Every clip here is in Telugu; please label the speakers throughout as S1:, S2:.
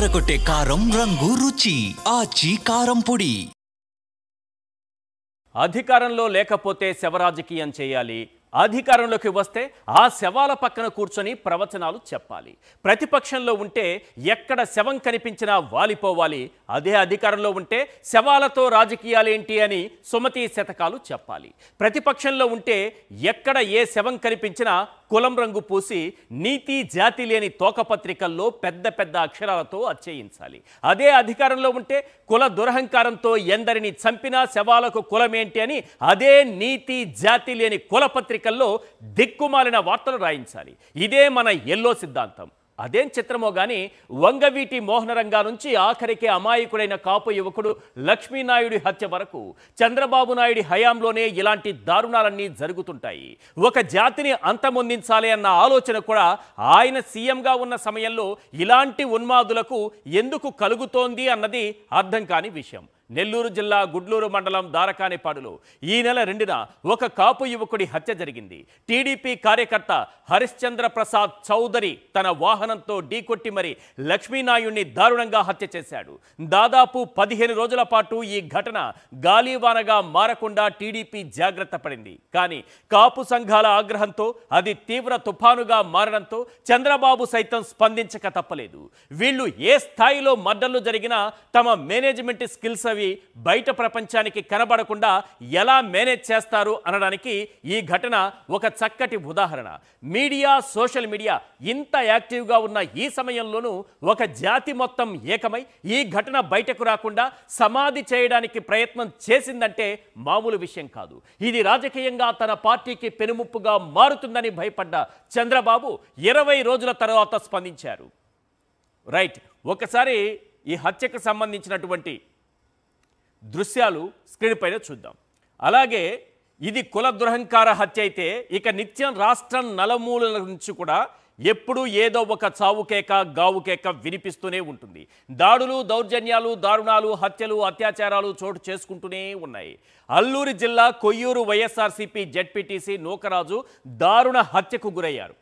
S1: అదరగొట్టే కారం రంగు రుచి ఆచి కారం పొడి.
S2: అధికారంలో లేకపోతే శవరాజకీయం చేయాలి, అధికారంలోకి వస్తే ఆ శవాల పక్కన కూర్చొని ప్రవచనాలు చెప్పాలి. ప్రతిపక్షంలో ఉంటే ఎక్కడ శవం కనిపించినా వాలిపోవాలి, అదే అధికారంలో ఉంటే శవాలతో రాజకీయాలేంటి అని సుమతి శతకాలు చెప్పాలి. ప్రతిపక్షంలో ఉంటే ఎక్కడ ఏ శవం కనిపించినా కులం రంగు పూసి నీతి జాతి లేని తోకపత్రికల్లో పెద్ద పెద్ద అక్షరాలతో అచ్చేయించాలి. అదే అధికారంలో ఉంటే కుల దురహంకారంతో ఎందరిని చంపినా శవాలకు కులమేంటి అని అదే నీతి జాతి లేని కులపత్రికల్లో దిక్కుమాలిన వార్తలు రాయించాలి. ఇదే మన ఎల్లో సిద్ధాంతం. అదేం చిత్రమో గాని వంగవీటి మోహనరంగా నుంచి ఆఖరికి అమాయకుడైన కాపు యువకుడు లక్ష్మీనాయుడి హత్య వరకు చంద్రబాబు నాయుడి హయాంలోనే ఇలాంటి దారుణాలన్నీ జరుగుతుంటాయి. ఒక జాతిని అంతమొందించాలి అన్న ఆలోచన కూడా ఆయన సీఎంగా ఉన్న సమయంలో ఇలాంటి ఉన్మాదులకు ఎందుకు కలుగుతోంది అన్నది అర్థం కాని విషయం. నెల్లూరు జిల్లా గుడ్లూరు మండలం దారకానిపాడులో ఈ నెల 2న ఒక కాపు యువకుడి హత్య జరిగింది. టీడీపీ కార్యకర్త హరిశ్చంద్ర ప్రసాద్ చౌదరి తన వాహనంతో ఢీకొట్టి మరి లక్ష్మీనాయుడిని దారుణంగా హత్య చేశాడు. దాదాపు 15 రోజుల పాటు ఈ ఘటన గాలివానగా మారకుండా టీడీపీ జాగ్రత్త పడింది. కానీ కాపు సంఘాల ఆగ్రహంతో అది తీవ్ర తుఫానుగా మారడంతో చంద్రబాబు సైతం స్పందించక తప్పలేదు. వీళ్ళు ఏ స్థాయిలో మర్డర్లు జరిగినా తమ మేనేజ్మెంట్ స్కిల్స్ అవి బయట ప్రపంచానికి కనబడకుండా ఎలా మేనేజ్ చేస్తారు అనడానికి ఈ ఘటన ఒక చక్కటి ఉదాహరణ. మీడియా, సోషల్ మీడియా ఇంత యాక్టివ్గా ఉన్న ఈ సమయంలోనూ ఒక జాతి మొత్తం ఏకమై ఈ ఘటన బయటకు రాకుండా సమాధి చేయడానికి ప్రయత్నం చేసిందంటే మామూలు విషయం కాదు. ఇది రాజకీయంగా తన పార్టీకి పెనుముప్పుగా మారుతుందని భయపడ్డ చంద్రబాబు 20 రోజుల తర్వాత స్పందించారు. రైట్, ఒకసారి ఈ హత్యకు సంబంధించినటువంటి దృశ్యాలు స్క్రీన్ పైన చూద్దాం. అలాగే ఇది కుల దురహంకార హత్య అయితే ఇక నిత్యం రాష్ట్రం నలుమూలల నుంచి కూడా ఎప్పుడూ ఏదో ఒక చావుకేక గావుకేక వినిపిస్తూనే ఉంటుంది. దాడులు, దౌర్జన్యాలు, దారుణాలు, హత్యలు, అత్యాచారాలు చోటు చేసుకుంటూనే ఉన్నాయి. అల్లూరి జిల్లా కొయ్యూరు వైఎస్ఆర్సీపీ జెడ్పీటీసీ నూకరాజు దారుణ హత్యకు గురయ్యారు.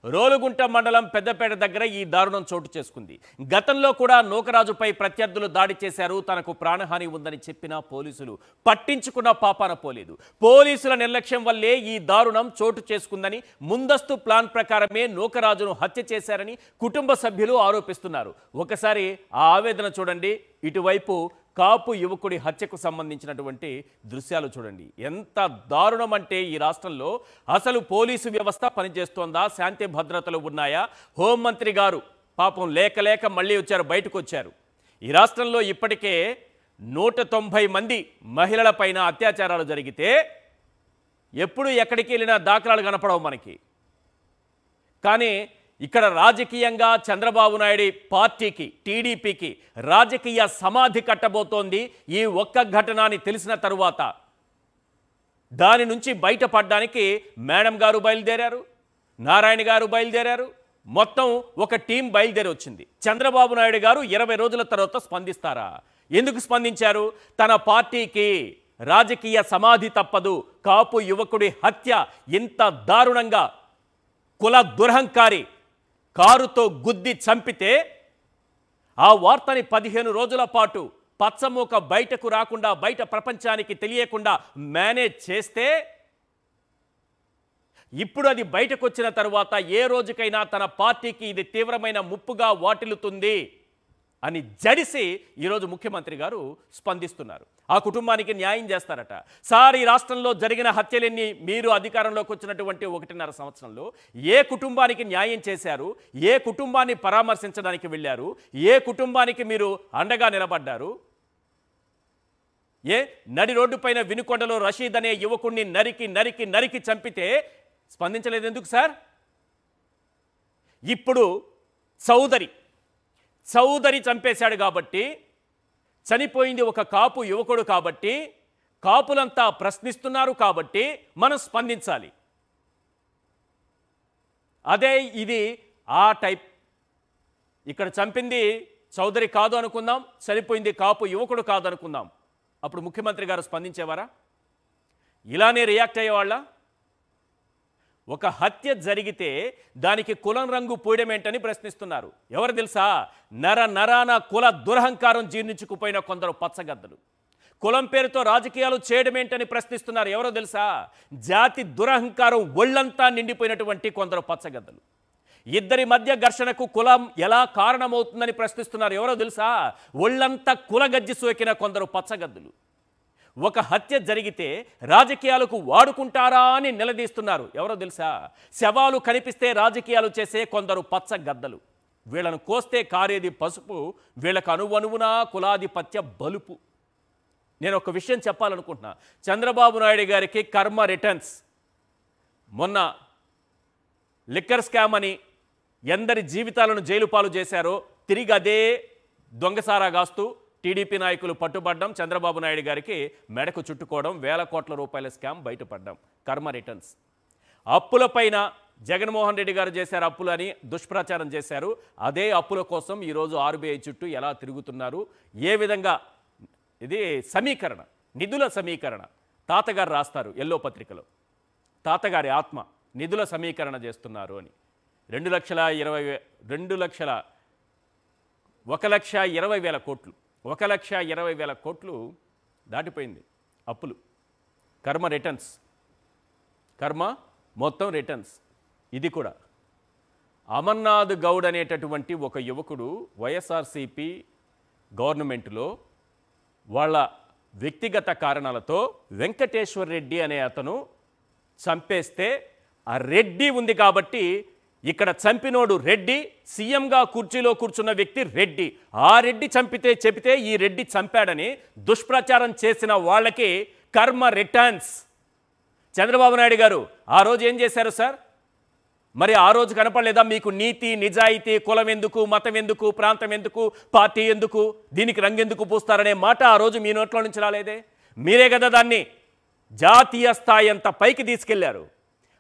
S2: రోలుగుంట మండలం పెద్దపేట దగ్గర ఈ దారుణం చోటు చేసుకుంది. గతంలో కూడా నూకరాజుపై ప్రత్యర్థులు దాడి చేశారు. తనకు ప్రాణహాని ఉందని చెప్పినా పోలీసులు పట్టించుకున్న పాపాన పోలేదు. పోలీసుల నిర్లక్ష్యం వల్లే ఈ దారుణం చోటు చేసుకుందని, ముందస్తు ప్లాన్ ప్రకారమే నూకరాజును హత్య చేశారని కుటుంబ సభ్యులు ఆరోపిస్తున్నారు. ఒకసారి ఆ ఆవేదన చూడండి. ఇటువైపు కాపు యువకుడి హత్యకు సంబంధించినటువంటి దృశ్యాలు చూడండి. ఎంత దారుణం అంటే ఈ రాష్ట్రంలో అసలు పోలీసు వ్యవస్థ పనిచేస్తోందా? శాంతి భద్రతలు ఉన్నాయా? హోంమంత్రి గారు పాపం లేక మళ్ళీ బయటకు వచ్చారు. ఈ రాష్ట్రంలో ఇప్పటికే 190 మంది మహిళలపైన అత్యాచారాలు జరిగితే ఎప్పుడు ఎక్కడికి వెళ్ళినా దాఖలాలు కనపడవు మనకి. కానీ ఇక్కడ రాజకీయంగా చంద్రబాబు నాయుడు పార్టీకి, టీడీపీకి రాజకీయ సమాధి కట్టబోతోంది ఈ ఒక్క ఘటనని తెలిసిన తరువాత. దాని నుంచి బయటపడడానికి మేడం గారు బయలుదేరారు, నారాయణ గారు బయలుదేరారు, మొత్తం ఒక టీం బయలుదేరి వచ్చింది. చంద్రబాబు నాయుడు గారు 20 రోజుల తర్వాత స్పందిస్తారా? ఎందుకు స్పందించారు? తన పార్టీకి రాజకీయ సమాధి తప్పదు. కాపు యువకుడి హత్య ఇంత దారుణంగా కుల దురహంకారి కారుతో గుద్ది చంపితే ఆ వార్తని 15 రోజుల పాటు పచ్చమూక బయటకు రాకుండా, బయట ప్రపంచానికి తెలియకుండా మేనేజ్ చేస్తే ఇప్పుడు అది బయటకు వచ్చిన తరువాత ఏ రోజుకైనా తన పార్టీకి ఇది తీవ్రమైన ముప్పుగా వాటిల్లుతుంది అని జడిసి ఈరోజు ముఖ్యమంత్రి గారు స్పందిస్తున్నారు. ఆ కుటుంబానికి న్యాయం చేస్తారట. సార్, ఈ రాష్ట్రంలో జరిగిన హత్యలన్నీ మీరు అధికారంలోకి వచ్చినటువంటి 1.5 సంవత్సరంలో ఏ కుటుంబానికి న్యాయం చేశారు? ఏ కుటుంబాన్ని పరామర్శించడానికి వెళ్ళారు? ఏ కుటుంబానికి మీరు అండగా నిలబడ్డారు? నడి రోడ్డు పైన వినుకొండలో రషీద్ అనే యువకుడిని నరికి చంపితే స్పందించలేదు ఎందుకు సార్? ఇప్పుడు చౌదరి చంపేశాడు కాబట్టి, చనిపోయింది ఒక కాపు యువకుడు కాబట్టి, కాపులంతా ప్రశ్నిస్తున్నారు కాబట్టి మనం స్పందించాలి. అదే ఇది ఆ టైప్. ఇక్కడ చంపింది చౌదరి కాదు అనుకుందాం, చనిపోయింది కాపు యువకుడు కాదు అనుకుందాం. అప్పుడు ముఖ్యమంత్రి గారు స్పందించేవారా? ఇలానే రియాక్ట్ అయ్యేవాళ్ళ? ఒక హత్య జరిగితే దానికి కులం రంగు పూయడమేంటని ప్రశ్నిస్తున్నారు. ఎవరు తెలుసా? నరాన కుల దురహంకారం జీర్ణించుకుపోయిన కొందరు పచ్చగద్దలు. కులం పేరుతో రాజకీయాలు చేయడమేంటని ప్రశ్నిస్తున్నారు. ఎవరో తెలుసా? జాతి దురహంకారం ఒళ్ళంతా నిండిపోయినటువంటి కొందరు పచ్చగద్దలు. ఇద్దరి మధ్య ఘర్షణకు కులం ఎలా కారణమవుతుందని ప్రశ్నిస్తున్నారు. ఎవరో తెలుసా? ఒళ్ళంతా కులగజ్జి సోకిన కొందరు పచ్చగద్దులు. ఒక హత్య జరిగితే రాజకీయాలకు వాడుకుంటారా అని నిలదీస్తున్నారు. ఎవరో తెలుసా? శవాలు కనిపిస్తే రాజకీయాలు చేసే కొందరు పచ్చగద్దలు. వీళ్ళను కోస్తే కారేది పసుపు, వీళ్ళకు అణువణువునా కులాధిపత్య బలుపు. నేను ఒక విషయం చెప్పాలనుకుంటున్నా. చంద్రబాబు నాయుడు గారికి కర్మ రిటర్న్స్. మొన్న లిక్కర్ స్కామ్ అని ఎందరి జీవితాలను జైలు పాలు చేశారో తిరిగి అదే దొంగసారా గాస్తూ టీడీపీ నాయకులు పట్టుబడ్డం, చంద్రబాబు నాయుడు గారికి మెడకు చుట్టుకోవడం, వేల కోట్ల రూపాయల స్కామ్ బయటపడ్డం. కర్మ రిటర్న్స్. అప్పులపైన జగన్మోహన్ రెడ్డి గారు చేశారు అప్పులు అని దుష్ప్రచారం చేశారు. అదే అప్పుల కోసం ఈరోజు ఆర్బీఐ చుట్టూ ఎలా తిరుగుతున్నారు, ఏ విధంగా ఇది సమీకరణ, నిధుల సమీకరణ. తాతగారు రాస్తారు ఎల్లో పత్రికలో, తాతగారి ఆత్మ నిధుల సమీకరణ చేస్తున్నారు అని. 1,20,000 కోట్లు 1,20,000 కోట్లు దాటిపోయింది అప్పులు. కర్మ రిటర్న్స్, కర్మ మొత్తం రిటర్న్స్. ఇది కూడా అమర్నాథ్ గౌడ్ అనేటటువంటి ఒక యువకుడు వైఎస్ఆర్సీపీ గవర్నమెంట్లో వాళ్ళ వ్యక్తిగత కారణాలతో వెంకటేశ్వర్ రెడ్డి అనే అతను చంపేస్తే ఆ రెడ్డి ఉంది కాబట్టి ఇక్కడ చంపినోడు రెడ్డి, సీఎంగా కుర్చీలో కూర్చున్న వ్యక్తి రెడ్డి. ఆ రెడ్డి చెబితే ఈ రెడ్డి చంపాడని దుష్ప్రచారం చేసిన వాళ్ళకి కర్మ రిటర్న్స్. చంద్రబాబు నాయుడు గారు ఆ రోజు ఏం చేశారు సార్? మరి ఆ రోజు కనపడలేదా మీకు నీతి, నిజాయితీ, కులం ఎందుకు, మతం ఎందుకు, ప్రాంతం ఎందుకు, పార్టీ ఎందుకు, దీనికి రంగెందుకు పూస్తారనే మాట ఆ రోజు మీ నోట్లో నుంచి రాలేదే? మీరే కదా దాన్ని జాతీయ స్థాయి అంత పైకి తీసుకెళ్లారు.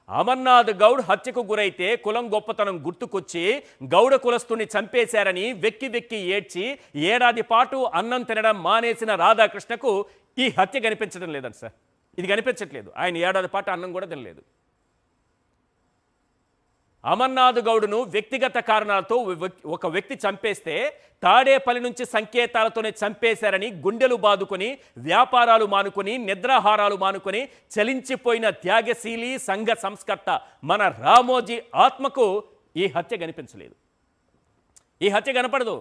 S2: అమర్నాథ్ గౌడ్ హత్యకు గురైతే కులం గొప్పతనం గుర్తుకొచ్చి గౌడ కులస్తుని చంపేశారని వెక్కి వెక్కి ఏడ్చి ఏడాది పాటు అన్నం తినడం మానేసిన రాధాకృష్ణకు ఈ హత్య కనిపించడం లేదండి సార్. ఇది కనిపించట్లేదు. ఆయన ఏడాది పాటు అన్నం కూడా తినలేదు. అమర్నాథ్ గౌడ్ను వ్యక్తిగత కారణాలతో ఒక వ్యక్తి చంపేస్తే తాడేపల్లి నుంచి సంకేతాలతోనే చంపేశారని గుండెలు బాదుకొని, వ్యాపారాలు మానుకొని, నిద్రాహారాలు మానుకొని చలించిపోయిన త్యాగశీలి సంఘ సంస్కర్త మన రామోజీ ఆత్మకు ఈ హత్య కనిపించలేదు. ఈ హత్య కనపడదు.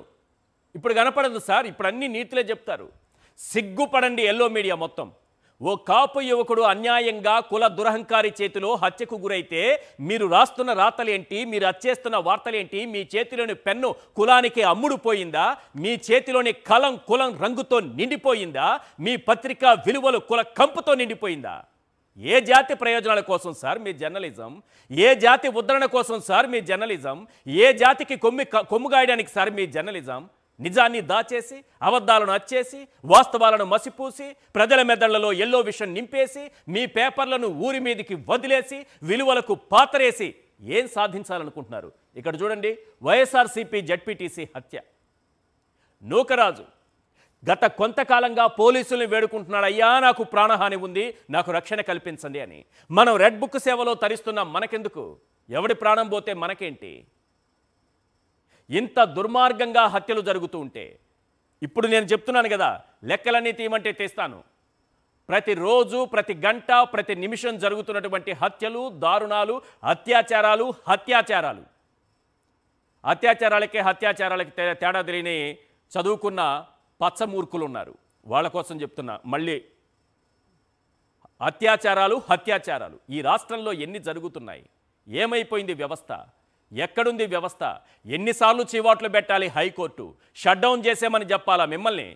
S2: ఇప్పుడు కనపడదు సార్. ఇప్పుడు అన్ని నీతులే చెప్తారు. సిగ్గుపడండి ఎల్లో మీడియా మొత్తం. ఓ కాపు యువకుడు అన్యాయంగా కుల దురహంకారి చేతిలో హత్యకు గురైతే మీరు రాస్తున్న రాతలేంటి, మీరు అచ్చేస్తున్న వార్తలేంటి? మీ చేతిలోని పెన్ను కులానికి అమ్ముడుపోయిందా? మీ చేతిలోని కలం కులం రంగుతో నిండిపోయిందా? మీ పత్రిక విలువలు కుల కంపుతో నిండిపోయిందా? ఏ జాతి ప్రయోజనాల కోసం సార్ మీ జర్నలిజం? ఏ జాతి ఉద్ధరణ కోసం సార్ మీ జర్నలిజం? ఏ జాతికి కొమ్ముగాయడానికి సార్ మీ జర్నలిజం? నిజాన్ని దాచేసి, అబద్ధాలను అచ్చేసి, వాస్తవాలను మసిపూసి, ప్రజల మెదళ్లలో ఎల్లో విషన్ నింపేసి, మీ పేపర్లను ఊరి మీదికి వదిలేసి, విలువలకు పాతరేసి ఏం సాధించాలనుకుంటున్నారు? ఇక్కడ చూడండి, వైఎస్ఆర్సీపీ జడ్పీటీసీ హత్య. నూకరాజు గత కొంతకాలంగా పోలీసుల్ని వేడుకుంటున్నాడు, అయ్యా నాకు ప్రాణహాని ఉంది, నాకు రక్షణ కల్పించండి అని. మనం రెడ్ బుక్ సేవలో తరిస్తున్నాం, మనకెందుకు? ఎవడి ప్రాణం పోతే మనకేంటి? ఇంత దుర్మార్గంగా హత్యలు జరుగుతూ ఉంటే ఇప్పుడు నేను చెప్తున్నాను కదా, లెక్కలన్నీ తీయమంటే తీస్తాను. ప్రతిరోజు, ప్రతి గంట, ప్రతి నిమిషం జరుగుతున్నటువంటి హత్యలు, దారుణాలు, అత్యాచారాలకే హత్యాచారాలకి తేడా తెలియని చదువుకున్న పచ్చమూర్ఖులు ఉన్నారు. వాళ్ళ కోసం చెప్తున్నా మళ్ళీ. హత్యాచారాలు ఈ రాష్ట్రంలో ఎన్ని జరుగుతున్నాయి? ఏమైపోయింది వ్యవస్థ? ఎక్కడుంది వ్యవస్థ? ఎన్నిసార్లు చీవాట్లు పెట్టాలి హైకోర్టు? షట్డౌన్ చేసేమని చెప్పాలా మిమ్మల్ని?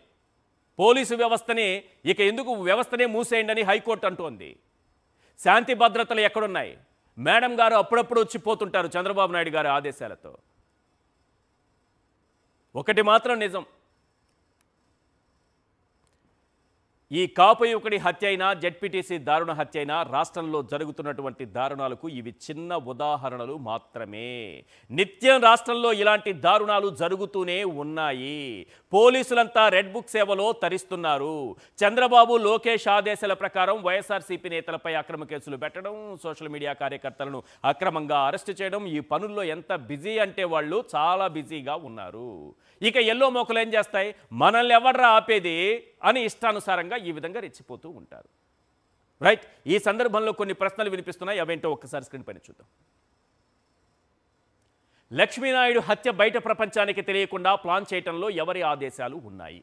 S2: పోలీసు వ్యవస్థని ఇక ఎందుకు వ్యవస్థనే మూసేయండి అని హైకోర్టు అంటోంది. శాంతి భద్రతలు ఎక్కడున్నాయి? మేడం గారు అప్పుడప్పుడు వచ్చిపోతుంటారు చంద్రబాబు నాయుడు గారి ఆదేశాలతో. ఒకటి మాత్రం నిజం, ఈ కాపు యువకుడి హత్య అయినా జెడ్పీటీసీ దారుణ హత్య అయినా రాష్ట్రంలో జరుగుతున్నటువంటి దారుణాలకు ఇవి చిన్న ఉదాహరణలు మాత్రమే. నిత్యం రాష్ట్రంలో ఇలాంటి దారుణాలు జరుగుతూనే ఉన్నాయి. పోలీసులంతా రెడ్ బుక్ సేవలో తరిస్తున్నారు. చంద్రబాబు లోకేష్ ఆదేశాల ప్రకారం వైఎస్ఆర్సీపీ నేతలపై అక్రమ కేసులు పెట్టడం, సోషల్ మీడియా కార్యకర్తలను అక్రమంగా అరెస్టు చేయడం, ఈ పనుల్లో ఎంత బిజీ అంటే వాళ్ళు చాలా బిజీగా ఉన్నారు. ఇక ఎల్లో మోకలు ఏం చేస్తాయి, మనల్ని ఎవడ్రా ఆపేది అని ఇష్టానుసారంగా ఈ విధంగా రెచ్చిపోతూ ఉంటారు. రైట్, ఈ సందర్భంలో కొన్ని ప్రశ్నలు వినిపిస్తున్నాయి. అవేంటో ఒక్కసారి స్క్రీన్ పైన చూద్దాం. లక్ష్మీనాయుడు హత్య బయట ప్రపంచానికి తెలియకుండా ప్లాన్ చేయటంలో ఎవరి ఆదేశాలు ఉన్నాయి?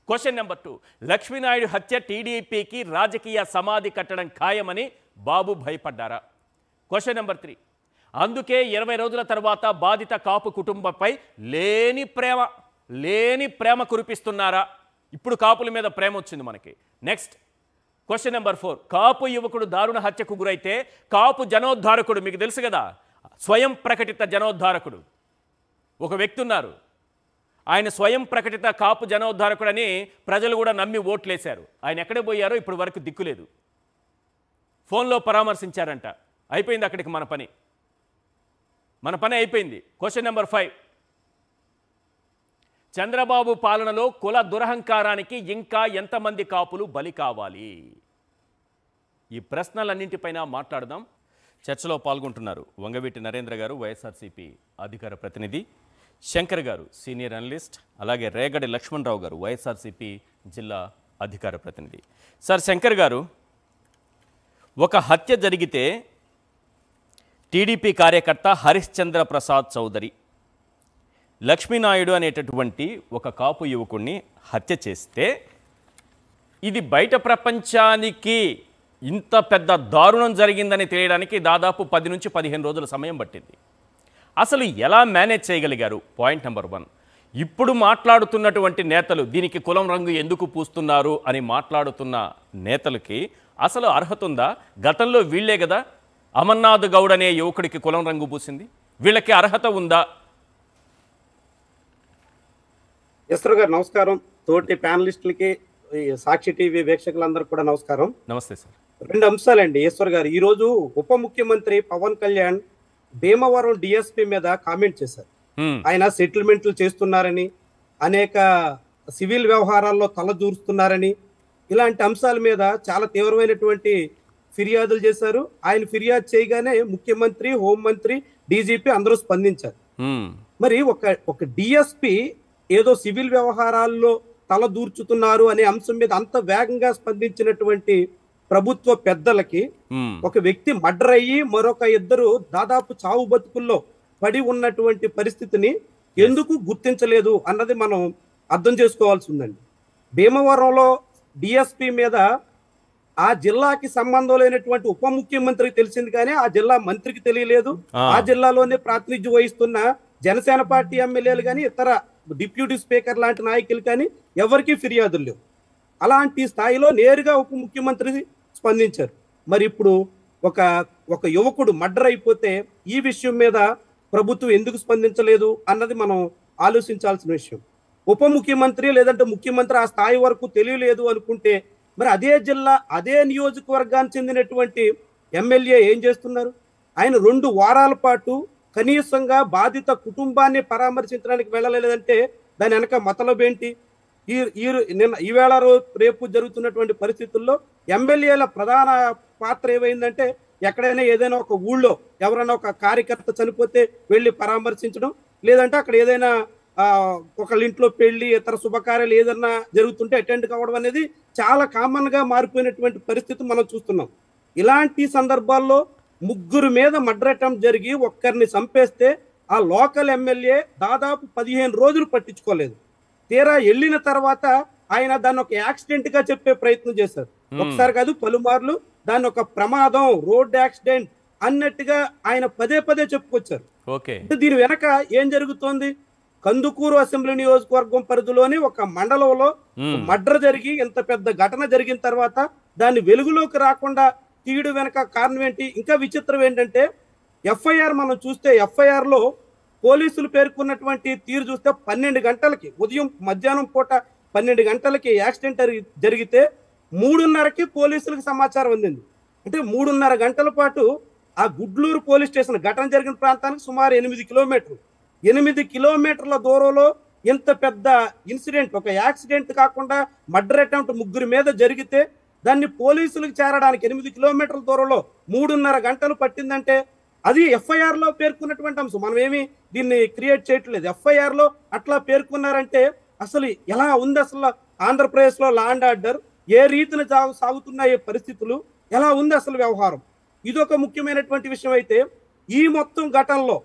S2: క్వశ్చన్ నెంబర్ 2, లక్ష్మీనాయుడు హత్య టీడీపీకి రాజకీయ సమాధి కట్టడం ఖాయమని బాబు భయపడ్డారా? క్వశ్చన్ నెంబర్ 3, అందుకే 20 రోజుల తర్వాత బాధిత కాపు కుటుంబంపై లేని ప్రేమ కురిపిస్తున్నారా? ఇప్పుడు కాపుల మీద ప్రేమ వచ్చింది మనకి. నెక్స్ట్ క్వశ్చన్ నెంబర్ 4, కాపు యువకుడు దారుణ హత్యకు గురైతే కాపు జనోద్ధారకుడు, మీకు తెలుసు కదా, స్వయం ప్రకటిత జనోద్ధారకుడు ఒక వ్యక్తి ఉన్నారు. ఆయన స్వయం ప్రకటిత కాపు జనోద్ధారకుడని ప్రజలు కూడా నమ్మి ఓట్లేశారు. ఆయన ఎక్కడే పోయారో ఇప్పుడు వరకు దిక్కులేదు. ఫోన్లో పరామర్శించారంట. అయిపోయింది అక్కడికి మన పని అయిపోయింది. క్వశ్చన్ నెంబర్ 5, చంద్రబాబు పాలనలో కుల దురహంకారానికి ఇంకా ఎంతమంది కాపులు బలి కావాలి? ఈ ప్రశ్నలన్నింటిపైన మాట్లాడదాం. చర్చలో పాల్గొంటున్నారు వంగవీటి నరేంద్ర గారు, వైఎస్ఆర్సీపీ అధికార ప్రతినిధి, శంకర్ గారు సీనియర్ అనలిస్ట్, అలాగే రేగడి లక్ష్మణరావు గారు వైఎస్ఆర్సీపీ జిల్లా అధికార ప్రతినిధి. సార్ శంకర్ గారు, ఒక హత్య జరిగితే టీడీపీ కార్యకర్త హరిశ్చంద్ర ప్రసాద్ చౌదరి లక్ష్మీనాయుడు అనేటటువంటి ఒక కాపు యువకుడిని హత్య చేస్తే ఇది బయట ప్రపంచానికి ఇంత పెద్ద దారుణం జరిగిందని తెలియడానికి దాదాపు 10 నుంచి 15 రోజుల సమయం పట్టింది. అసలు ఎలా మేనేజ్ చేయగలిగారు? పాయింట్ నెంబర్ 1, ఇప్పుడు మాట్లాడుతున్నటువంటి నేతలు దీనికి కులం రంగు ఎందుకు పూస్తున్నారు అని మాట్లాడుతున్న నేతలకి అసలు అర్హత ఉందా? గతంలో వీళ్లే కదా అమర్నాథ్ గౌడ్ అనే యువకుడికి కులం రంగు పూసింది. వీళ్ళకి అర్హత ఉందా?
S3: ఈశ్వర్ గారు నమస్కారం. తోటి ప్యానలిస్టులకి, సాక్షి టీవీ వీక్షకులందరూ కూడా నమస్కారం.
S2: నమస్తే సార్.
S3: 2 అంశాలండి ఈశ్వర్ గారు. ఈరోజు ఉప ముఖ్యమంత్రి పవన్ కళ్యాణ్ భీమవరం డిఎస్పీ మీద కామెంట్ చేశారు. ఆయన సెటిల్మెంట్లు చేస్తున్నారని, అనేక సివిల్ వ్యవహారాల్లో తలదూరుస్తున్నారని, ఇలాంటి అంశాల మీద చాలా తీవ్రమైనటువంటి ఫిర్యాదులు చేశారు. ఆయన ఫిర్యాదు చేయగానే ముఖ్యమంత్రి, హోంమంత్రి, డీజీపీ అందరూ స్పందించారు. మరి ఒక డిఎస్పీ ఏదో సివిల్ వ్యవహారాల్లో తలదూర్చుతున్నారు అనే అంశం మీద అంత వేగంగా స్పందించినటువంటి ప్రభుత్వ పెద్దలకి ఒక వ్యక్తి మర్డర్ అయ్యి మరొక 2 దాదాపు చావు బతుకుల్లో పడి ఉన్నటువంటి పరిస్థితిని ఎందుకు గుర్తించలేదు అన్నది మనం అర్థం చేసుకోవాల్సి ఉందండి. భీమవరంలో డిఎస్పీ మీద ఆ జిల్లాకి సంబంధం లేనటువంటి ఉప ముఖ్యమంత్రికి తెలిసింది కానీ ఆ జిల్లా మంత్రికి తెలియలేదు. ఆ జిల్లాలోనే ప్రాతినిధ్యం వహిస్తున్న జనసేన పార్టీ ఎమ్మెల్యేలు కానీ, ఇతర డిప్యూటీ స్పీకర్ లాంటి నాయకులు కానీ ఎవరికీ ఫిర్యాదులు లేవు. అలాంటి స్థాయిలో నేరుగా ఉప ముఖ్యమంత్రి స్పందించారు. మరి ఇప్పుడు ఒక యువకుడు మర్డర్ అయిపోతే ఈ విషయం మీద ప్రభుత్వం ఎందుకు స్పందించలేదు అన్నది మనం ఆలోచించాల్సిన విషయం. ఉప ముఖ్యమంత్రి లేదంటే ముఖ్యమంత్రి ఆ స్థాయి వరకు తెలియలేదు అనుకుంటే మరి అదే జిల్లా, అదే నియోజకవర్గానికి చెందినటువంటి ఎమ్మెల్యే ఏం చేస్తున్నారు? ఆయన 2 వారాల పాటు కనీసంగా బాధిత కుటుంబాన్ని పరామర్శించడానికి వెళ్ళలేదంటే దాని వెనక మతలబు ఏంటి? ఈవేళ రేపు జరుగుతున్నటువంటి పరిస్థితుల్లో ఎమ్మెల్యేల ప్రధాన పాత్ర ఏమైందంటే ఎక్కడైనా ఏదైనా ఒక ఊళ్ళో ఎవరైనా ఒక కార్యకర్త చనిపోతే వెళ్ళి పరామర్శించడం, లేదంటే అక్కడ ఏదైనా ఒకళ్ళ ఇంట్లో పెళ్లి, ఇతర శుభకార్యాలు ఏదన్నా జరుగుతుంటే అటెండ్ కావడం అనేది చాలా కామన్ గా మారిపోయినటువంటి పరిస్థితి మనం చూస్తున్నాం. ఇలాంటి సందర్భాల్లో 3 మీద మర్డర్ అటెంప్ట్ జరిగి ఒక్కరిని చంపేస్తే ఆ లోకల్ ఎమ్మెల్యే దాదాపు 15 రోజులు పట్టించుకోలేదు. తీరా వెళ్ళిన తర్వాత ఆయన దాన్ని ఒక యాక్సిడెంట్ గా చెప్పే ప్రయత్నం చేశారు. ఒకసారి కాదు పలుమార్లు దాన్ని ఒక ప్రమాదం, రోడ్ యాక్సిడెంట్ అన్నట్టుగా ఆయన పదే చెప్పుకొచ్చారు. దీని వెనక ఏం జరుగుతోంది? కందుకూరు అసెంబ్లీ నియోజకవర్గం పరిధిలోని ఒక మండలంలో మర్డర్ జరిగి ఇంత పెద్ద ఘటన జరిగిన తర్వాత దాన్ని వెలుగులోకి రాకుండా తీయడం వెనక కారణం ఏంటి? ఇంకా విచిత్రం ఏంటంటే ఎఫ్ఐఆర్ మనం చూస్తే ఎఫ్ఐఆర్ లో పోలీసులు పేర్కొన్నటువంటి తీరు చూస్తే 12 గంటలకి, ఉదయం మధ్యాహ్నం పూట 12 గంటలకి యాక్సిడెంట్ జరిగితే 3:30కి పోలీసులకు సమాచారం అందింది. అంటే 3:30 గంటల పాటు ఆ గుడ్లూరు పోలీస్ స్టేషన్ ఘటన జరిగిన ప్రాంతానికి సుమారు 8 కిలోమీటర్లు. 8 కిలోమీటర్ల దూరంలో ఇంత పెద్ద ఇన్సిడెంట్, ఒక యాక్సిడెంట్ కాకుండా మర్డర్ అటెంప్ట్ 3 మీద జరిగితే దాన్ని పోలీసులకు చేరడానికి 8 కిలోమీటర్ల దూరంలో 3:30 గంటలు పట్టిందంటే అది ఎఫ్ఐఆర్ లో పేర్కొన్నటువంటి అంశం. మనం ఏమి దీన్ని క్రియేట్ చేయట్లేదు. ఎఫ్ఐఆర్ లో అట్లా పేర్కొన్నారంటే అసలు ఎలా ఉంది అసలు ఆంధ్రప్రదేశ్ లో లా అండ్ ఆర్డర్, ఏ రీతిన సాగుతున్నాయి పరిస్థితులు, ఎలా ఉంది అసలు వ్యవహారం. ఇదొక ముఖ్యమైనటువంటి విషయం. అయితే ఈ మొత్తం ఘటనలో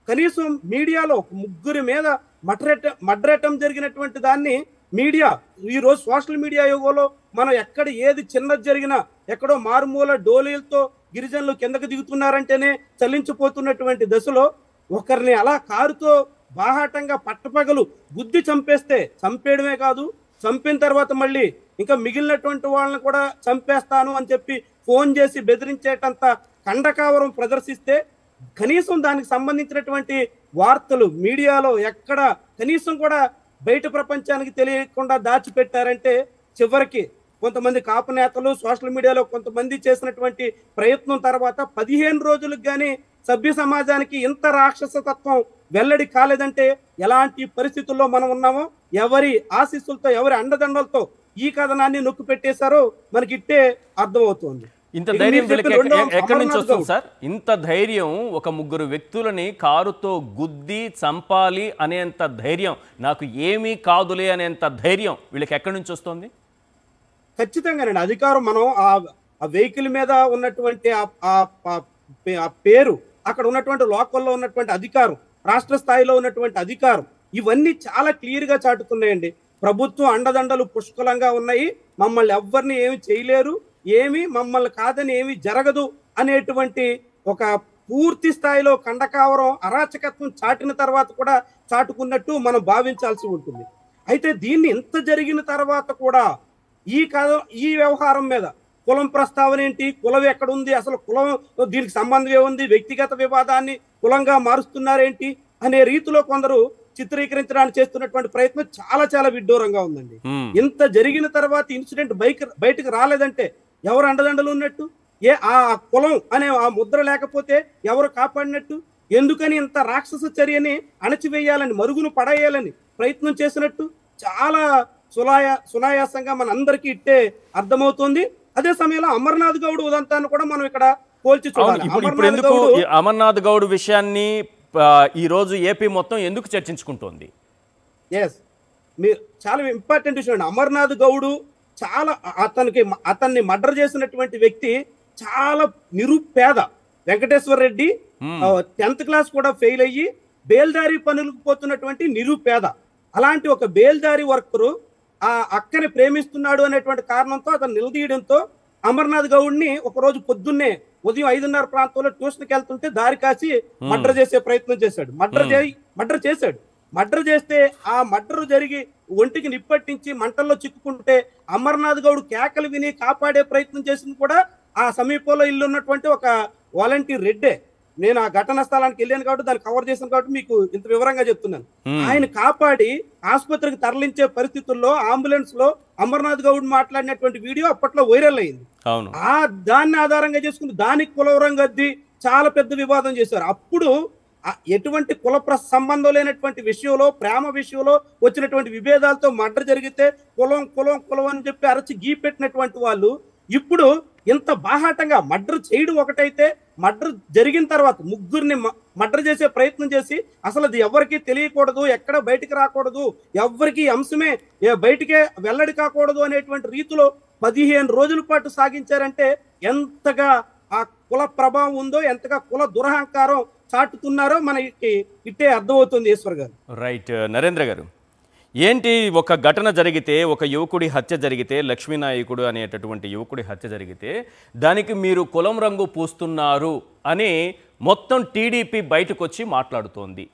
S3: కనీసం మీడియాలో 3 మీద మర్డర్ అటెంప్ట్ జరిగినటువంటి దాన్ని మీడియా ఈరోజు సోషల్ మీడియా యుగంలో మనం ఎక్కడ ఏది చిన్నది జరిగినా ఎక్కడో మారుమూల డోలీలతో గిరిజనులు కిందకు దిగుతున్నారంటేనే చలించిపోతున్నటువంటి దశలో ఒకరిని అలా కారుతో బాహాటంగా పట్టపగలు గుద్ది చంపేస్తే, చంపేయడమే కాదు చంపిన తర్వాత మళ్ళీ ఇంకా మిగిలినటువంటి వాళ్ళని కూడా చంపేస్తాను అని చెప్పి ఫోన్ చేసి బెదిరించేటంత కండకావరం ప్రదర్శిస్తే కనీసం దానికి సంబంధించినటువంటి వార్తలు మీడియాలో ఎక్కడ కనీసం కూడా బయట ప్రపంచానికి తెలియకుండా దాచిపెట్టారంటే చివరికి కొంతమంది కాపు నేతలు సోషల్ మీడియాలో కొంతమంది చేసినటువంటి ప్రయత్నం తర్వాత 15 రోజులకు కానీ సభ్య సమాజానికి ఇంత రాక్షసతత్వం వెల్లడి కాలేదంటే ఎలాంటి పరిస్థితుల్లో మనం ఉన్నామో, ఎవరి ఆశీస్సులతో ఎవరి అండదండలతో ఈ కథనాన్ని నొక్కి పెట్టేశారో మనకి ఇట్టే అర్థమవుతుంది.
S2: ఇంత ధైర్యం ఎక్కడి నుంచి వస్తుంది సార్? ఇంత ధైర్యం ఒక 3 వ్యక్తులని కారుతో గుద్ది చంపాలి అనేంత ధైర్యం, నాకు ఏమీ కాదులే అనేంత ధైర్యం వీళ్ళకి ఎక్కడి నుంచి వస్తుంది?
S3: ఖచ్చితంగానండి. అధికారం మనం ఆ వెహికల్ మీద ఉన్నటువంటి ఆ పేరు, అక్కడ ఉన్నటువంటి లోకల్లో ఉన్నటువంటి అధికారం, రాష్ట్ర స్థాయిలో ఉన్నటువంటి అధికారం, ఇవన్నీ చాలా క్లియర్ గా చాటుతున్నాయండి. ప్రభుత్వం అండదండలు పుష్కలంగా ఉన్నాయి, మమ్మల్ని ఎవ్వరిని ఏమి చేయలేరు, ఏమి మమ్మల్ని కాదని ఏమి జరగదు అనేటువంటి ఒక పూర్తి స్థాయిలో కండకావరం అరాచకత్వం చాటిన తర్వాత కూడా చాటుకున్నట్టు మనం భావించాల్సి ఉంటుంది. అయితే దీన్ని ఇంత జరిగిన తర్వాత కూడా ఈ వ్యవహారం మీద కులం ప్రస్తావన ఏంటి, కులం ఎక్కడుంది, అసలు కులం దీనికి సంబంధం ఏముంది, వ్యక్తిగత వివాదాన్ని కులంగా మారుస్తున్నారేంటి అనే రీతిలో కొందరు చిత్రీకరించడానికి చేస్తున్నటువంటి ప్రయత్నం చాలా చాలా విడ్డూరంగా ఉందండి. ఇంత జరిగిన తర్వాత ఇన్సిడెంట్ బయటకు రాలేదంటే ఎవరు అండదండలు ఉన్నట్టు, ఆ కులం అనే ఆ ముద్ర లేకపోతే ఎవరు కాపాడినట్టు, ఎందుకని ఇంత రాక్షస చర్యని అణచివేయాలని, మరుగును పడేయాలని ప్రయత్నం చేసినట్టు చాలా సునాయాసంగా మన అందరికీ ఇట్టే అర్థమవుతుంది. అదే సమయంలో అమర్నాథ్ గౌడ్ ఉదంతాన్ని కూడా మనం ఇక్కడ పోల్చి చూడాలి.
S2: అమర్నాథ్ గౌడ్ విషయాన్ని ఈ రోజు ఏపీ మొత్తం ఎందుకు చర్చించుకుంటోంది?
S3: మీరు చాలా ఇంపార్టెంట్ విషయం అండి. అమర్నాథ్ గౌడ్ చాలా అతన్ని మర్డర్ చేసినటువంటి వ్యక్తి చాలా నిరుపేద. వెంకటేశ్వర రెడ్డి 10th క్లాస్ కూడా ఫెయిల్ అయ్యి బేల్దారి పనులకు పోతున్నటువంటి నిరుపేద. అలాంటి ఒక బేల్దారి వర్కరు ఆ అక్కని ప్రేమిస్తున్నాడు అనేటువంటి కారణంతో అతను నిలదీయడంతో అమర్నాథ్ గౌడ్ని ఒకరోజు పొద్దున్నే ఉదయం 5:30 ప్రాంతంలో ట్యూషన్కి వెళ్తుంటే దారి కాసి మర్డర్ చేసే ప్రయత్నం చేశాడు. మర్డర్ చేస్తే ఆ మర్డర్ జరిగి ఒంటికి నిప్పట్టించి మంటల్లో చిక్కుకుంటే అమర్నాథ్ గౌడ్ కేకలు విని కాపాడే ప్రయత్నం చేసింది కూడా ఆ సమీపంలో ఇల్లు ఉన్నటువంటి ఒక వాలంటీర్ రెడ్డే. నేను ఆ ఘటనా స్థలానికి వెళ్ళాను కాబట్టి దాన్ని కవర్ చేశాను కాబట్టి మీకు ఇంత వివరంగా చెప్తున్నాను. ఆయన కాపాడి ఆసుపత్రికి తరలించే పరిస్థితుల్లో అంబులెన్స్ లో అమర్నాథ్ గౌడ్ మాట్లాడినటువంటి వీడియో అప్పట్లో వైరల్ అయింది. దాన్ని ఆధారంగా చేసుకుని దానికి కులవరం గద్ది చాలా పెద్ద వివాదం చేశారు. అప్పుడు ఎటువంటి కుల సంబంధం లేనటువంటి విషయంలో, ప్రేమ విషయంలో వచ్చినటువంటి విభేదాలతో మర్డర్ జరిగితే కులం కులం కులం అని చెప్పి అరచి గీ పెట్టినటువంటి వాళ్ళు ఇప్పుడు ఇంత బాహాటంగా మర్డర్ చేయడం ఒకటైతే, మర్డర్ జరిగిన తర్వాత 3 మర్డర్ చేసే ప్రయత్నం చేసి అసలు అది ఎవరికి తెలియకూడదు, ఎక్కడ బయటికి రాకూడదు, ఎవరికి అంశమే బయటికే వెల్లడి కాకూడదు అనేటువంటి రీతిలో 15 రోజుల పాటు సాగించారంటే ఎంతగా ఆ కుల ప్రభావం ఉందో, ఎంతగా కుల దురహంకారం చాటుతున్నారో మనకి ఇట్టే అర్థమవుతుంది. ఈశ్వర్ గారు.
S2: రైట్. నరేంద్ర గారు, ఏంటి ఒక ఘటన జరిగితే, ఒక యువకుడి హత్య జరిగితే, లక్ష్మీనాయకుడు అనేటటువంటి యువకుడి హత్య జరిగితే దానికి మీరు కులం రంగు పూస్తున్నారు అని మొత్తం టీడీపీ బయటకు వచ్చి మాట్లాడుతోంది.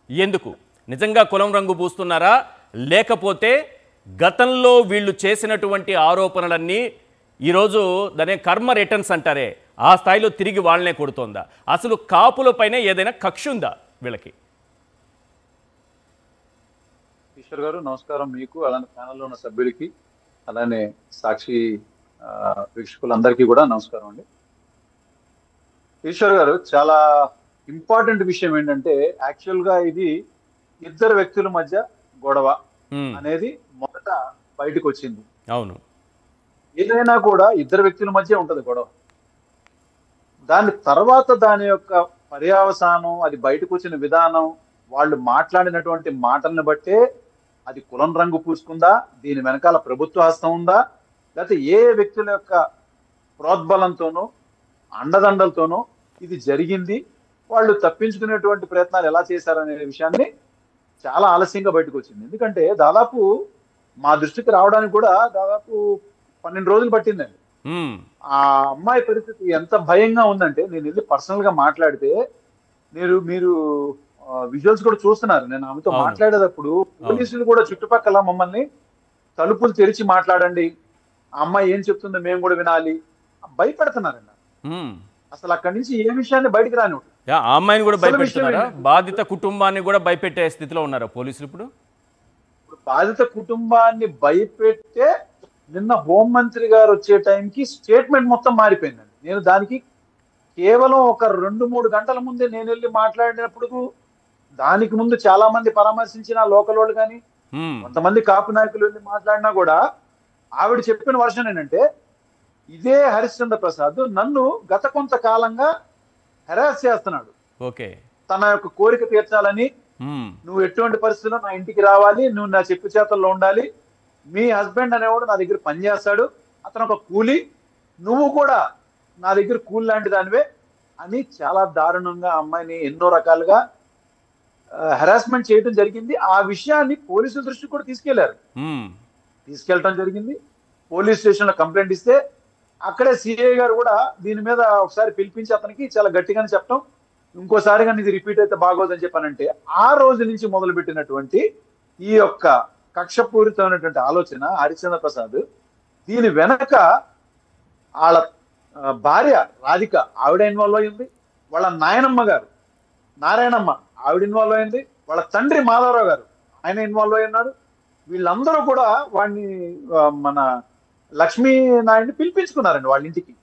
S2: ఎందుకు? నిజంగా కులం రంగు పూస్తున్నారా, లేకపోతే గతంలో వీళ్ళు చేసినటువంటి ఆరోపణలన్నీ ఈరోజు దాని కర్మ రిటర్న్స్ అంటారే ఆ స్థాయిలో తిరిగి వాళ్ళనే కొడుతోందా? అసలు కాపులపైన ఏదైనా కక్ష ఉందా వీళ్ళకి?
S4: ఈశ్వర్ గారు నమస్కారం మీకు, అలాంటి ప్యానల్లో ఉన్న సభ్యులకి. అలానే సాక్షి వీక్షకులందరికీ కూడా నమస్కారం అండి. ఈశ్వర్ గారు, చాలా ఇంపార్టెంట్ విషయం ఏంటంటే యాక్చువల్ గా ఇది ఇద్దరు వ్యక్తుల మధ్య గొడవ అనేది మొదట బయటకు వచ్చింది.
S2: అవును,
S4: ఏదైనా కూడా ఇద్దరు వ్యక్తుల మధ్య ఉంటది గొడవ. దాని తర్వాత దాని యొక్క పర్యావసానం, అది బయటకు వచ్చిన విధానం, వాళ్ళు మాట్లాడినటువంటి మాటలను బట్టే అది కులం రంగు పూసుకుందా, దీని వెనకాల ప్రభుత్వ హస్తం ఉందా, లేకపోతే ఏ వ్యక్తుల యొక్క ప్రోద్బలంతోనూ అండదండలతోనూ ఇది జరిగింది, వాళ్ళు తప్పించుకునేటువంటి ప్రయత్నాలు ఎలా చేశారనే విషయాన్ని చాలా ఆలస్యంగా బయటకు వచ్చింది. ఎందుకంటే దాదాపు మా దృష్టికి రావడానికి కూడా దాదాపు 12 రోజులు పట్టిందండి. ఆ అమ్మాయి పరిస్థితి ఎంత భయంగా ఉందంటే, నేను వెళ్ళి పర్సనల్ గా మాట్లాడితే మీరు విజువల్స్ కూడా చూస్తున్నారు. నేను ఆమెతో మాట్లాడేటప్పుడు పోలీసులు కూడా చుట్టుపక్కల మమ్మల్ని తలుపులు తెరిచి మాట్లాడండి, ఆ అమ్మాయి ఏం చెప్తుందో మేము కూడా వినాలి, భయపెడుతున్నారండి. అసలు అక్కడి నుంచి ఏ విషయాన్ని బయటకు రాని
S2: ఆ అమ్మాయిని కూడా భయపెడుతున్నారా? బాధిత కుటుంబాన్ని కూడా భయపెట్టే స్థితిలో ఉన్నారా పోలీసులు ఇప్పుడు?
S4: బాధిత కుటుంబాన్ని భయపెట్టే నిన్న హోంమంత్రి గారు వచ్చే టైంకి స్టేట్మెంట్ మొత్తం మారిపోయిందండి. నేను దానికి కేవలం ఒక 2-3 గంటల ముందే నేను వెళ్ళి మాట్లాడినప్పుడు, దానికి ముందు చాలా మంది పరామర్శించిన లోకల్ వాళ్ళు కానీ కొంతమంది కాపు నాయకులు వెళ్ళి మాట్లాడినా కూడా ఆవిడ చెప్పిన వర్షన్ ఏంటంటే, ఇదే హరిశ్చంద్ర ప్రసాద్ నన్ను గత కొంతకాలంగా హెరాస్ చేస్తున్నాడు, తన యొక్క కోరిక తీర్చాలని, నువ్వు ఎటువంటి పరిస్థితుల్లో నా ఇంటికి రావాలి, నువ్వు నా చెప్పు చేతల్లో ఉండాలి, మీ హస్బెండ్ అనేవాడు నా దగ్గర పనిచేస్తాడు, అతను ఒక కూలి, నువ్వు కూడా నా దగ్గర కూలి లాంటి దానివే అని చాలా దారుణంగా అమ్మాయిని ఎన్నో రకాలుగా హెరాస్మెంట్ చేయడం జరిగింది. ఆ విషయాన్ని పోలీసుల దృష్టికి కూడా తీసుకెళ్ళటం జరిగింది. పోలీస్ స్టేషన్ లో కంప్లైంట్ ఇస్తే అక్కడే సిఐ గారు కూడా దీని మీద ఒకసారి పిలిపించి అతనికి చాలా గట్టిగానే చెప్పడం, ఇంకోసారి కానీ ఇది రిపీట్ అయితే బాగోదని చెప్పానంటే, ఆ రోజు నుంచి మొదలు పెట్టినటువంటి ఈ యొక్క కక్షపూరితమైనటువంటి ఆలోచన హరిశ్చంద్ర ప్రసాద్, దీని వెనక వాళ్ళ భార్య రాధిక ఆవిడ ఇన్వాల్వ్ అయింది, వాళ్ళ నాయనమ్మ గారు నారాయణమ్మ ఆవిడ ఇన్వాల్వ్ అయింది, వాళ్ళ తండ్రి మాధవరావు గారు ఆయన ఇన్వాల్వ్ అయి ఉన్నాడు. వీళ్ళందరూ కూడా వాడిని మన లక్ష్మీ నాయుడిని పిలిపించుకున్నారండి వాళ్ళ ఇంటికి.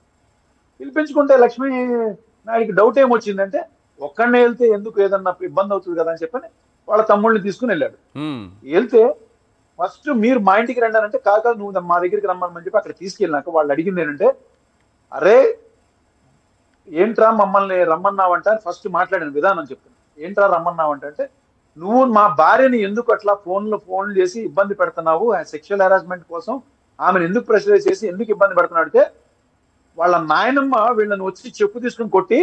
S4: పిలిపించుకుంటే లక్ష్మీ నాయుడికి డౌట్ ఏమొచ్చిందంటే, ఒక్కడనే వెళ్తే ఎందుకు ఏదన్నా ఇబ్బంది అవుతుంది కదా అని చెప్పని వాళ్ళ తమ్ముళ్ళని తీసుకుని వెళ్ళాడు. వెళ్తే ఫస్ట్ మీరు మా ఇంటికి రండారంటే, కాక నువ్వు మా దగ్గరికి రమ్మని చెప్పి అక్కడ తీసుకెళ్ళినాక వాళ్ళు అడిగింది ఏంటంటే, అరే ఏంట్రా మమ్మల్ని రమ్మన్నావంట అని ఫస్ట్ మాట్లాడిన విధానం చెప్తాను. ఏంట్రా రమ్మన్నావంటే, నువ్వు మా భార్యని ఎందుకు అట్లా ఫోన్లు చేసి ఇబ్బంది పెడుతున్నావు, సెక్షువల్ హెరాస్మెంట్ కోసం ఆమెను ఎందుకు ప్రెషరైజ్ చేసి ఎందుకు ఇబ్బంది పెడుతున్నాడితే, వాళ్ళ నాయనమ్మ వీళ్ళని వచ్చి చెప్పు తీసుకుని కొట్టి,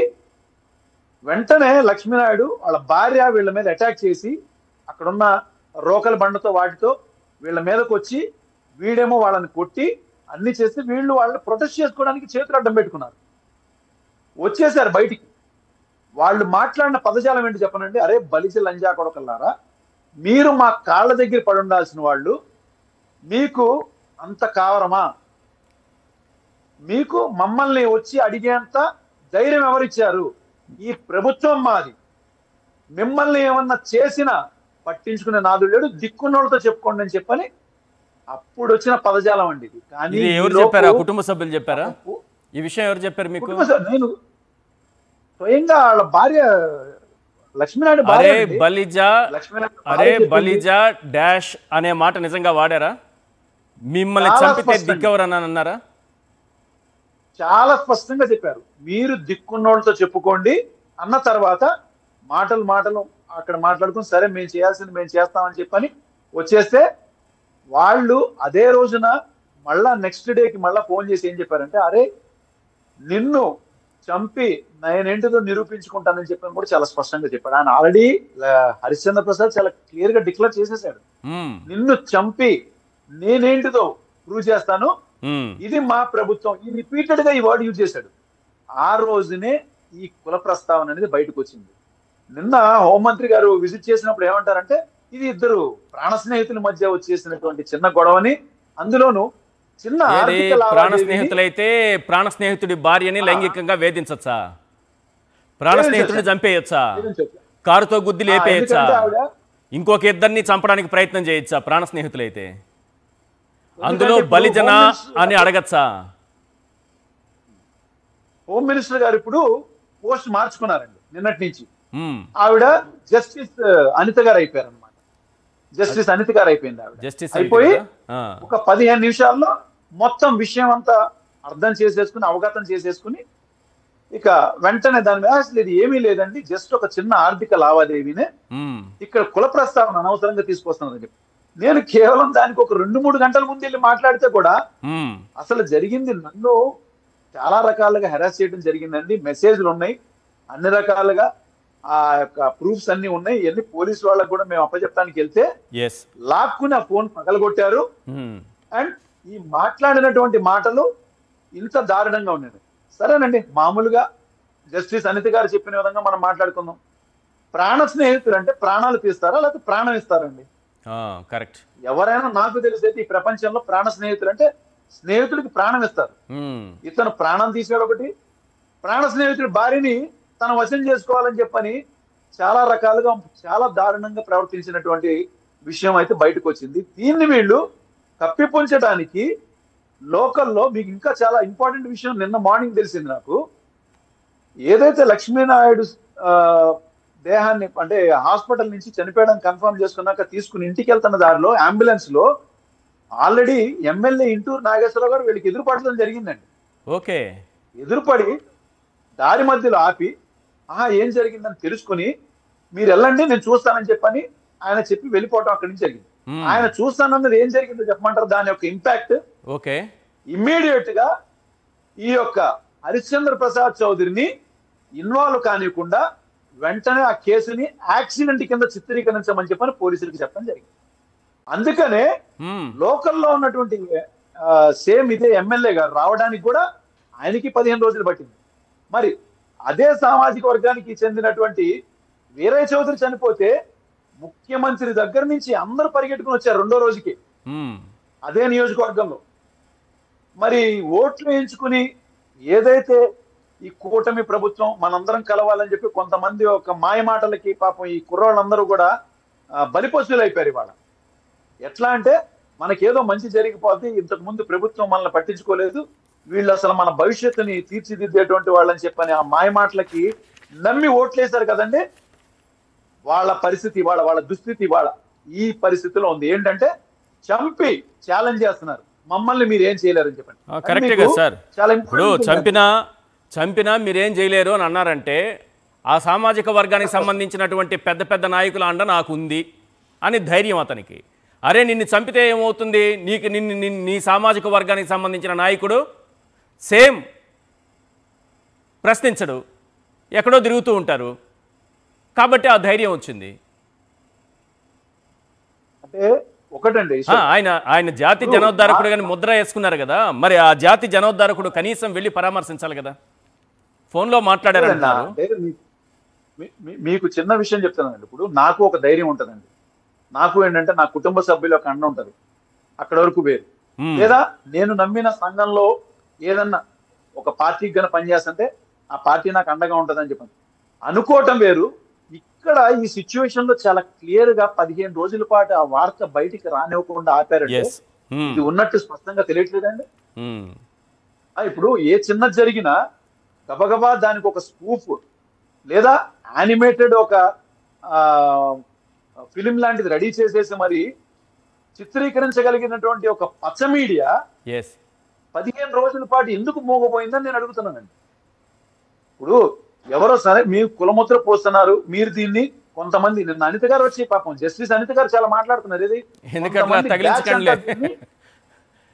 S4: వెంటనే లక్ష్మీనాయుడు వాళ్ళ భార్య వీళ్ళ మీద అటాక్ చేసి అక్కడున్న రోకల బండతో వాటితో వీళ్ళ మీదకి వచ్చి, వీడేమో వాళ్ళని కొట్టి అన్ని చేస్తే వీళ్ళు వాళ్ళని ప్రొటెస్ట్ చేసుకోవడానికి చేతులు అడ్డం పెట్టుకున్నారు, వచ్చేసారు బయటికి. వాళ్ళు మాట్లాడిన పదజాలం ఏంటి చెప్పనండి, అరే బలిసి లంజా కొడకల్లారా, మీరు మా కాళ్ళ దగ్గర పడి ఉండాల్సిన వాళ్ళు, మీకు అంత కావరమా, మీకు మమ్మల్ని వచ్చి అడిగేంత ధైర్యం ఎవరిచ్చారు, ఈ ప్రభుత్వం మాది, మిమ్మల్ని ఏమన్నా చేసినా పట్టించుకునే నాదుడు లేడు, దిక్కున్నోళ్ళతో చెప్పుకోండి అని చెప్పని అప్పుడు వచ్చిన పదజాలం అండి ఇది. కానీ
S2: ఎవరు చెప్పారా? కుటుంబ సభ్యులు చెప్పారా ఈ విషయం? ఎవరు చెప్పారు మీకు?
S4: నేను స్వయంగా వాళ్ళ భార్య లక్ష్మీనాయుడు
S2: బలిజా డాష్ అనే మాట నిజంగా వాడారా? మిమ్మల్ని చంపితే దిక్కెవరని అన్నారా?
S4: చాలా స్పష్టంగా చెప్పారు, మీరు దిక్కున్నోళ్ళతో చెప్పుకోండి అన్న తర్వాత మాటలు అక్కడ మాట్లాడుకుని, సరే మేము చేయాల్సింది మేము చేస్తామని చెప్పని వచ్చేస్తే, వాళ్ళు అదే రోజున మళ్ళా నెక్స్ట్ డేకి మళ్ళా ఫోన్ చేసి ఏం చెప్పారంటే, అరే నిన్ను చంపి నేనేంటిదో నిరూపించుకుంటానని చెప్పని కూడా చాలా స్పష్టంగా చెప్పాడు. ఆయన ఆల్రెడీ హరిశ్చంద్ర ప్రసాద్ చాలా క్లియర్ గా డిక్లేర్ చేసేసాడు, నిన్ను చంపి నేనేంటిదో ప్రూవ్ చేస్తాను, ఇది మా ప్రభుత్వం. ఈ రిపీటెడ్ గా ఈ వర్డ్ యూజ్ చేశాడు. ఆ రోజునే ఈ కుల ప్రస్తావన అనేది బయటకు వచ్చింది. నిన్న హోంమంత్రి గారు విజిట్ చేసినప్పుడు ఏమంటారంటే, ఇది ఇద్దరు ప్రాణ స్నేహితుల మధ్య వచ్చేసినటువంటి చిన్న గొడవని, అందులోనూ చిన్న
S2: ప్రాణ స్నేహితులైతే ప్రాణ స్నేహితుడి భార్యని లైంగికంగా వేధించచ్చా? ప్రాణ స్నేహితుడిని చంపేయచ్చా? కారుతో గుద్ది లేపేయచ్చా? ఇంకొక ఇద్దరిని చంపడానికి ప్రయత్నం చేయొచ్చా ప్రాణ స్నేహితులైతే? అందులో బలిజన అని అడగచ్చా?
S4: హోమ్ మినిస్టర్ గారు ఇప్పుడు పోస్ట్ మార్చుకున్నారండి నిన్నటి నుంచి. ఆవిడ జస్టిస్ అనిత గారు అయిపోయారు అనమాట. జస్టిస్ అనిత గారు అయిపోయింది ఆవిడ. అయిపోయి ఒక 15 నిమిషాల్లో మొత్తం విషయం అంతా అర్థం చేసేసుకుని అవగతం చేసేసుకుని ఇక వెంటనే దాని మీద అసలు ఇది ఏమీ లేదండి, జస్ట్ ఒక చిన్న ఆర్థిక లావాదేవీనే, ఇక్కడ కుల ప్రస్తావన అనవసరంగా తీసుకొస్తున్నదని చెప్పి నేను కేవలం దానికి ఒక 2-3 గంటల ముందు వెళ్ళి మాట్లాడితే కూడా అసలు జరిగింది, నన్ను చాలా రకాలుగా హెరాస్ చేయడం జరిగిందండి. మెసేజ్లు ఉన్నాయి, అన్ని రకాలుగా ఆ యొక్క ప్రూఫ్స్ అన్ని ఉన్నాయి. ఇవన్నీ పోలీసు వాళ్ళకు కూడా మేము అప్పచెప్పడానికి వెళ్తే లాక్కుని ఆ ఫోన్ పగలగొట్టారు. అండ్ ఈ మాట్లాడినటువంటి మాటలు ఇంత దారుణంగా ఉన్నాయి. సరేనండి, మామూలుగా జస్టిస్ అనిత గారు చెప్పిన విధంగా మనం మాట్లాడుకుందాం. ప్రాణ స్నేహితులు అంటే ప్రాణాలు తీస్తారా లేకపోతే ప్రాణం ఇస్తారండి?
S2: కరెక్ట్.
S4: ఎవరైనా నాకు తెలిసేది ఈ ప్రపంచంలో ప్రాణ స్నేహితులు అంటే స్నేహితుడికి ప్రాణం ఇస్తారు. ఇతను ప్రాణం తీసాడు ఒకటి, ప్రాణ స్నేహితుడి భార్యని తన వశం చేసుకోవాలని చెప్పని చాలా రకాలుగా చాలా దారుణంగా ప్రవర్తించినటువంటి విషయం అయితే బయటకు వచ్చింది. దీన్ని వీళ్ళు కప్పిపుంచడానికి లోకల్లో మీకు ఇంకా చాలా ఇంపార్టెంట్ విషయం నిన్న మార్నింగ్ తెలిసింది నాకు. ఏదైతే లక్ష్మీనాయుడు దేహాన్ని అంటే హాస్పిటల్ నుంచి చనిపోయడానికి కన్ఫర్మ్ చేసుకున్నాక తీసుకుని ఇంటికి వెళ్తున్న దారిలో అంబులెన్స్ లో ఆల్రెడీ ఎమ్మెల్యే ఇంటూరు నాగేశ్వరరావు గారు వీళ్ళకి ఎదురుపడడం జరిగిందండి.
S2: ఓకే,
S4: ఎదురుపడి దారి మధ్యలో ఆపి ఏం జరిగిందని తెలుసుకుని మీరు వెళ్ళండి నేను చూస్తానని చెప్పని ఆయన చెప్పి వెళ్ళిపోవటం అక్కడి నుంచి జరిగింది. ఆయన చూస్తానన్నది ఏం జరిగిందో చెప్పమంటారు? దాని యొక్క ఇంపాక్ట్
S2: ఓకే
S4: ఇమ్మీడియట్ గా ఈ యొక్క హరిశ్చంద్ర ప్రసాద్ చౌదరిని ఇన్వాల్వ్ కానివ్వకుండా వెంటనే ఆ కేసుని యాక్సిడెంట్ కింద చిత్రీకరించమని చెప్పని పోలీసులకు చెప్పడం జరిగింది. అందుకనే లోకల్లో ఉన్నటువంటి సేమ్ ఇదే ఎమ్మెల్యే గారు రావడానికి కూడా ఆయనకి 15 రోజులు పట్టింది. మరి అదే సామాజిక వర్గానికి చెందినటువంటి వీరయ్య చౌదరి చనిపోతే ముఖ్యమంత్రి దగ్గర నుంచి అందరూ పరిగెట్టుకుని వచ్చారు 2వ రోజుకి అదే నియోజకవర్గంలో. మరి ఓట్లు వేయించుకుని ఏదైతే ఈ కూటమి ప్రభుత్వం మనందరం కలవాలని చెప్పి కొంతమంది ఒక మాయ మాటలకి పాపం ఈ కుర్రోళ్ళందరూ కూడా బలిపశువులు అయిపోయారు ఇవాళ. ఎట్లా అంటే మనకేదో మంచి జరిగిపోతే ఇంతకు ముందు ప్రభుత్వం మనల్ని పట్టించుకోలేదు, వీళ్ళు అసలు మన భవిష్యత్తుని తీర్చిదిద్దేటువంటి వాళ్ళని చెప్పని ఆ మాయ మాటలకి నమ్మి ఓట్లేశారు కదండి. వాళ్ళ పరిస్థితి ఇవాళ, వాళ్ళ దుస్థితి ఇవాళ ఈ పరిస్థితిలో ఉంది. ఏంటంటే చంపి ఛాలెంజ్ చేస్తున్నారు, మమ్మల్ని మీరు ఏం చేయలేరని చెప్పండి.
S2: కరెక్టే కదా సార్. ఇప్పుడు చంపినా మీరేం చేయలేరు అని అన్నారంటే ఆ సామాజిక వర్గానికి సంబంధించినటువంటి పెద్ద పెద్ద నాయకుల అండ నాకు ఉంది అని ధైర్యం అతనికి. అరే నిన్ను చంపితే ఏమవుతుంది, నీకు నీ సామాజిక వర్గానికి సంబంధించిన నాయకుడు సేమ్ ప్రశ్నించడు, ఎక్కడో తిరుగుతూ ఉంటారు కాబట్టి ఆ ధైర్యం వచ్చింది.
S4: అంటే ఒకటండి,
S2: ఆయన జాతి జనోద్ధారకుడు కానీ ముద్ర వేసుకున్నారు కదా, మరి ఆ జాతి జనోద్ధారకుడు కనీసం వెళ్ళి పరామర్శించాలి కదా. ఫోన్లో మాట్లాడారంటున్నారు.
S4: మీకు చిన్న విషయం చెప్తానండి. ఇప్పుడు నాకు ఒక ధైర్యం ఉంటుందండి. నాకు ఏంటంటే నా కుటుంబ సభ్యులు ఒక అండ ఉంటుంది, అక్కడ వరకు వేరు. లేదా నేను నమ్మిన సంఘంలో ఏదన్నా ఒక పార్టీకి గన పనిచేస్తుంటే ఆ పార్టీ నాకు అండగా ఉంటుందని చెప్పండి అనుకోవటం వేరు. ఇక్కడ ఈ సిచ్యువేషన్ లో చాలా క్లియర్ గా 15 రోజుల పాటు ఆ వార్త బయటికి రానివ్వకుండా ఆపారంటే ఇది ఉన్నట్టు స్పష్టంగా తెలియట్లేదండి. ఇప్పుడు ఏ చిన్నది జరిగినా గబగబా దానికి ఒక స్కూప్ లేదా యానిమేటెడ్ ఒక ఫిలిం లాంటిది రెడీ చేసేసి మరి చిత్రీకరించగలిగినటువంటి ఒక పచ్చ మీడియా 15 రోజుల పాటు ఎందుకు మోగపోయిందని నేను అడుగుతున్నానండి. ఇప్పుడు ఎవరో సరే మీరు కులముద్ర పోస్తున్నారు, మీరు దీన్ని కొంతమంది నిన్న అనిత గారు వచ్చి పాపం జస్టిస్ అనిత గారు చాలా మాట్లాడుతున్నారు. ఇది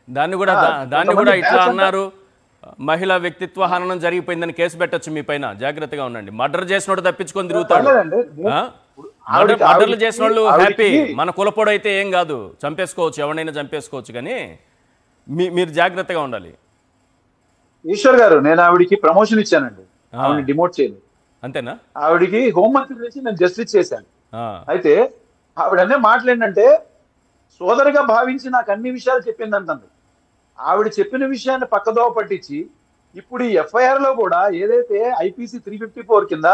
S2: దాన్ని కూడా ఇట్లా అన్నారు, మహిళా వ్యక్తిత్వ హననం జరిగిపోయిందని కేసు పెట్టచ్చు మీ పైన, జాగ్రత్తగా ఉండండి. మర్డర్ చేసినోడు తప్పించుకొని తిరుగుతాడు. మర్డర్లు చేసిన వాళ్ళు హ్యాపీ, మన కులపోడు అయితే ఏం కాదు, చంపేసుకోవచ్చు, ఎవరినైనా చంపేసుకోవచ్చు, కానీ మీరు జాగ్రత్తగా ఉండాలి.
S4: ఈశ్వర్ గారు, నేను ఆవిడికి ప్రమోషన్ ఇచ్చానండి, ఆవిడని డిమోట్ చేయలేదు.
S2: అంతేనా?
S4: ఆవిడికి హోంమంత్రి నుంచి నేను జస్టిస్ చేశాను. అయితే ఆవిడనే మాట్లాడిందంటే సోదరుగా భావించి నాకు అన్ని విషయాలు చెప్పిందంటుంది. ఆవిడ చెప్పిన విషయాన్ని పక్కదోవ పట్టించి ఇప్పుడు ఈ ఎఫ్ఐఆర్ లో కూడా ఏదైతే ఐపీసీ 354 కింద